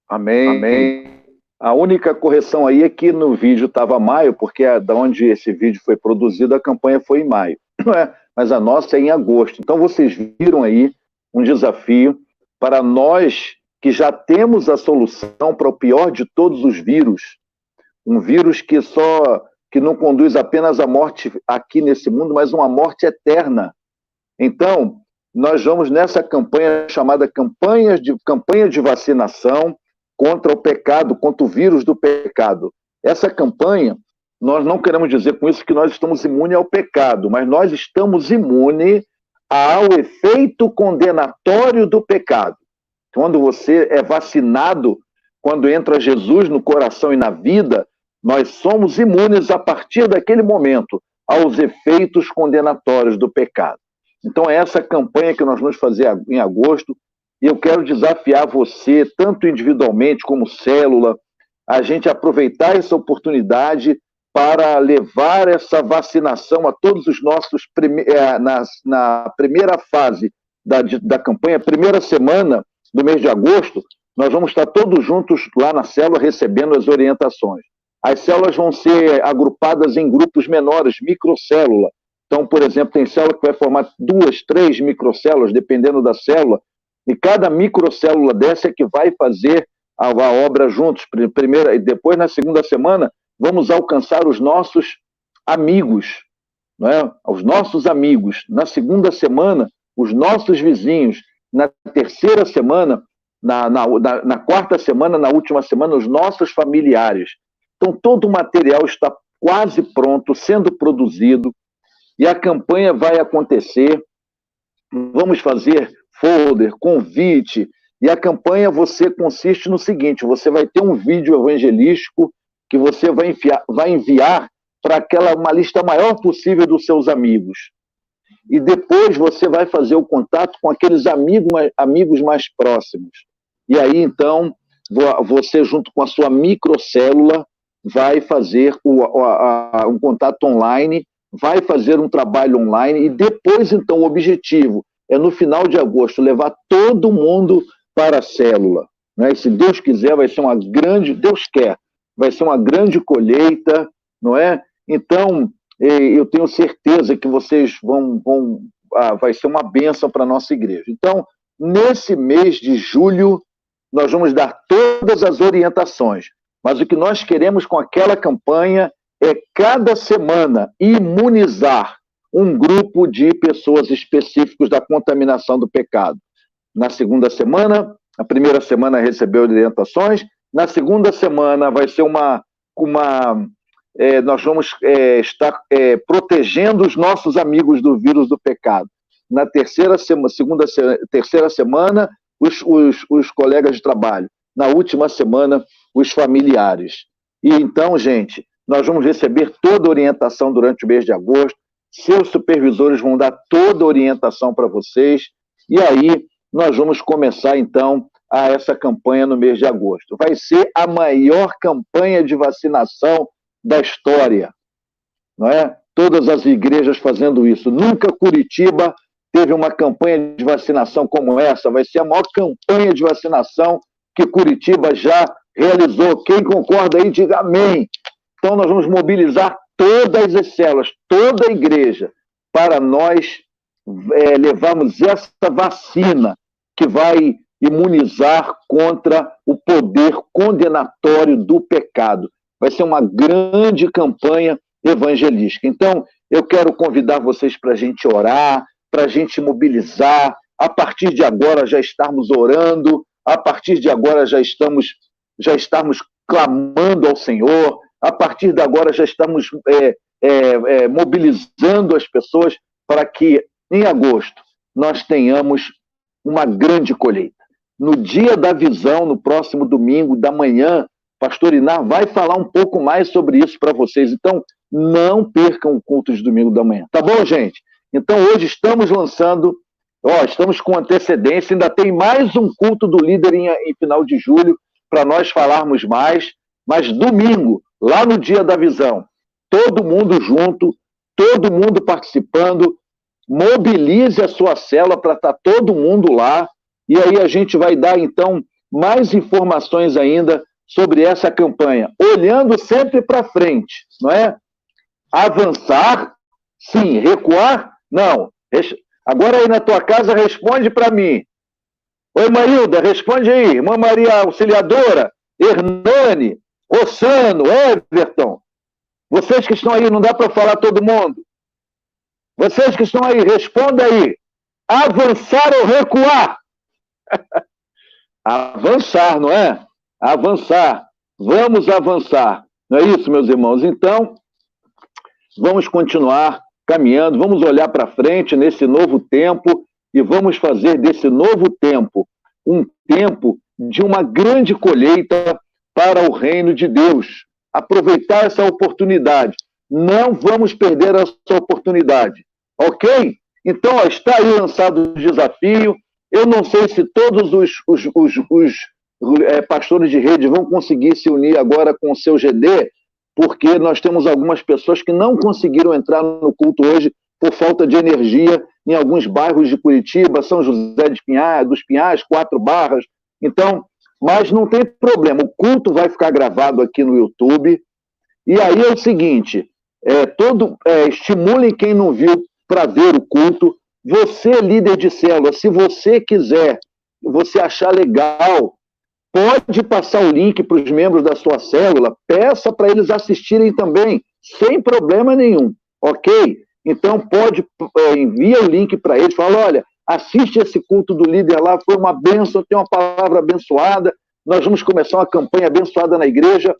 Amém. Amém. A única correção aí é que no vídeo estava maio, porque da onde esse vídeo foi produzido, a campanha foi em maio. Mas a nossa é em agosto. Então vocês viram aí um desafio para nós que já temos a solução para o pior de todos os vírus. Um vírus que não conduz apenas à morte aqui nesse mundo, mas uma morte eterna. Então, nós vamos nessa campanha chamada campanha de vacinação contra o pecado, contra o vírus do pecado. Essa campanha, nós não queremos dizer com isso que nós estamos imunes ao pecado, mas nós estamos imunes ao efeito condenatório do pecado. Quando você é vacinado, quando entra Jesus no coração e na vida, nós somos imunes a partir daquele momento aos efeitos condenatórios do pecado. Então é essa campanha que nós vamos fazer em agosto, e eu quero desafiar você, tanto individualmente como célula, a gente aproveitar essa oportunidade para levar essa vacinação a todos os nossos, na primeira fase da campanha, primeira semana do mês de agosto, nós vamos estar todos juntos lá na célula recebendo as orientações. As células vão ser agrupadas em grupos menores, microcélula. Então, por exemplo, tem célula que vai formar 2, 3 microcélulas, dependendo da célula, e cada microcélula dessa é que vai fazer a obra juntos. Primeira, e depois, na segunda semana, vamos alcançar os nossos amigos, não é? Os nossos amigos. Na segunda semana, os nossos vizinhos. Na terceira semana, na quarta semana, na última semana, os nossos familiares. Então, todo o material está quase pronto, sendo produzido, e a campanha vai acontecer. Vamos fazer folder, convite, e a campanha consiste no seguinte: você vai ter um vídeo evangelístico que você vai enviar para uma lista maior possível dos seus amigos. E depois você vai fazer o contato com aqueles amigos mais próximos. E aí, então, você, junto com a sua microcélula, vai fazer um contato online, vai fazer um trabalho online, e depois, então, o objetivo é, no final de agosto, levar todo mundo para a célula. Né? E se Deus quiser, vai ser Deus quer, vai ser uma grande colheita, não é? Então, eu tenho certeza que vocês vai ser uma bênção para a nossa igreja. Então, nesse mês de julho, nós vamos dar todas as orientações, mas o que nós queremos com aquela campanha é, cada semana, imunizar um grupo de pessoas específicos da contaminação do pecado. Na segunda semana, a primeira semana recebeu orientações, na segunda semana vai ser nós vamos estar protegendo os nossos amigos do vírus do pecado. Na terceira semana, os colegas de trabalho. Na última semana, os familiares. E então, gente, nós vamos receber toda a orientação durante o mês de agosto. Seus supervisores vão dar toda a orientação para vocês. E aí, nós vamos começar, então, essa campanha no mês de agosto. Vai ser a maior campanha de vacinação da história, não é? Todas as igrejas fazendo isso. Nunca Curitiba teve uma campanha de vacinação como essa. Vai ser a maior campanha de vacinação que Curitiba já realizou. Quem concorda aí, diga amém. Então, nós vamos mobilizar todas as células, toda a igreja, para nós levarmos essa vacina que vai imunizar contra o poder condenatório do pecado. Vai ser uma grande campanha evangelística. Então, eu quero convidar vocês para a gente orar, para a gente mobilizar, a partir de agora já estarmos orando, a partir de agora já estarmos clamando ao Senhor, a partir de agora já estamos mobilizando as pessoas para que, em agosto, nós tenhamos uma grande colheita. No dia da visão, no próximo domingo da manhã, Pastor Inar vai falar um pouco mais sobre isso para vocês. Então, não percam o culto de domingo da manhã. Tá bom, gente? Então, hoje estamos lançando, estamos com antecedência, ainda tem mais um culto do líder em final de julho, para nós falarmos mais, mas domingo, lá no dia da visão, todo mundo junto, todo mundo participando, mobilize a sua célula para estar todo mundo lá, e aí a gente vai dar, então, mais informações ainda sobre essa campanha, olhando sempre para frente, não é? Avançar, sim. Recuar, não. Agora aí na tua casa, responde para mim. Oi, Marilda, responde aí. Irmã Maria Auxiliadora, Hernani, Ossano, Everton. Vocês que estão aí, não dá para falar todo mundo. Vocês que estão aí, responda aí. Avançar ou recuar? Avançar, não é? Avançar. Vamos avançar. Não é isso, meus irmãos? Então, vamos continuar caminhando, vamos olhar para frente nesse novo tempo e vamos fazer desse novo tempo um tempo de uma grande colheita para o reino de Deus. Aproveitar essa oportunidade. Não vamos perder essa oportunidade. Ok? Então, está aí lançado o desafio. Eu não sei se todos os pastores de rede vão conseguir se unir agora com o seu GD, porque nós temos algumas pessoas que não conseguiram entrar no culto hoje por falta de energia em alguns bairros de Curitiba, São José dos Pinhais, 4 Barras. Então, mas não tem problema, o culto vai ficar gravado aqui no YouTube. E aí é o seguinte, estimulem quem não viu para ver o culto. Você, líder de célula, se você quiser, você achar legal, pode passar o link para os membros da sua célula, peça para eles assistirem também, sem problema nenhum, ok? Então envia o link para eles, fala, olha, assiste esse culto do líder lá, foi uma bênção, tem uma palavra abençoada, nós vamos começar uma campanha abençoada na igreja,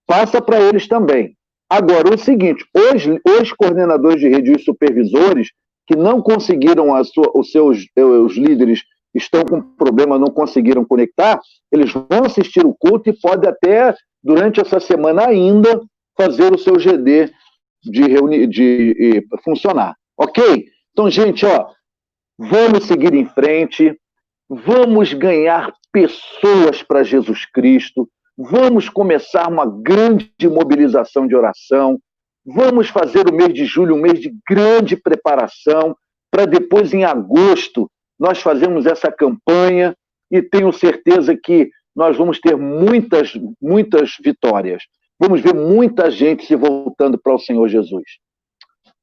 passa para eles também. Agora, o seguinte, os coordenadores de rede e os supervisores que não conseguiram, os líderes estão com problema, não conseguiram conectar, eles vão assistir o culto e podem até, durante essa semana ainda, fazer o seu GD de funcionar. Ok? Então, gente, ó, vamos seguir em frente, vamos ganhar pessoas para Jesus Cristo, vamos começar uma grande mobilização de oração, vamos fazer o mês de julho um mês de grande preparação, para depois, em agosto, nós fazermos essa campanha e tenho certeza que nós vamos ter muitas vitórias. Vamos ver muita gente se voltando para o Senhor Jesus.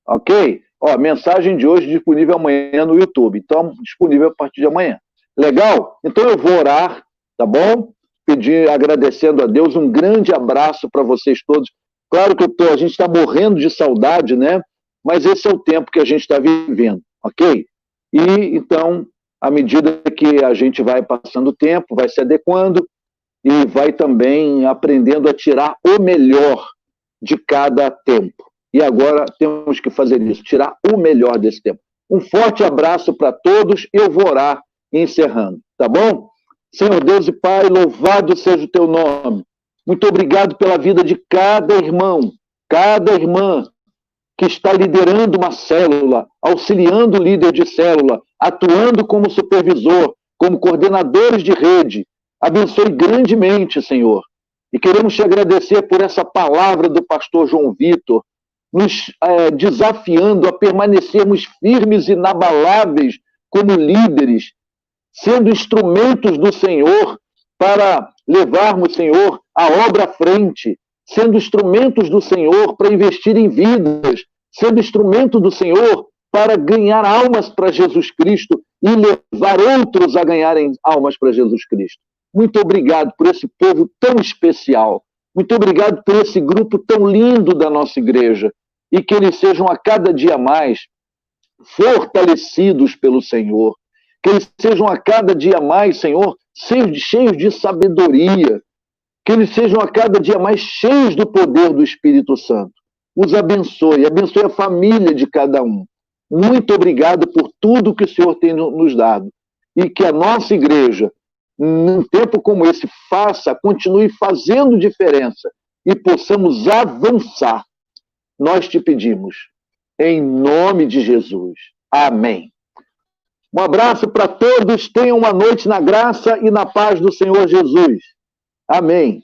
Ok? Ó, mensagem de hoje disponível amanhã no YouTube. Então, disponível a partir de amanhã. Legal? Então eu vou orar, tá bom? Pedir, agradecendo a Deus, um grande abraço para vocês todos. Claro que a gente está morrendo de saudade, né? Mas esse é o tempo que a gente está vivendo, ok? E, então, à medida que a gente vai passando o tempo, vai se adequando e vai também aprendendo a tirar o melhor de cada tempo. E agora temos que fazer isso, tirar o melhor desse tempo. Um forte abraço para todos, eu vou orar encerrando, tá bom? Senhor Deus e Pai, louvado seja o teu nome. Muito obrigado pela vida de cada irmão, cada irmã que está liderando uma célula, auxiliando o líder de célula, atuando como supervisor, como coordenadores de rede. Abençoe grandemente, Senhor. E queremos te agradecer por essa palavra do pastor João Vitor, nos desafiando a permanecermos firmes e inabaláveis como líderes, sendo instrumentos do Senhor para levarmos, Senhor, a obra à frente, sendo instrumentos do Senhor para investir em vidas, sendo instrumento do Senhor para ganhar almas para Jesus Cristo e levar outros a ganharem almas para Jesus Cristo. Muito obrigado por esse povo tão especial. Muito obrigado por esse grupo tão lindo da nossa igreja e que eles sejam a cada dia mais fortalecidos pelo Senhor. Que eles sejam a cada dia mais, Senhor, cheios de sabedoria. Que eles sejam a cada dia mais cheios do poder do Espírito Santo. Os abençoe, abençoe a família de cada um. Muito obrigado por tudo que o Senhor tem nos dado. E que a nossa igreja, num tempo como esse, continue fazendo diferença e possamos avançar. Nós te pedimos, em nome de Jesus. Amém. Um abraço para todos, tenham uma noite na graça e na paz do Senhor Jesus. Amém.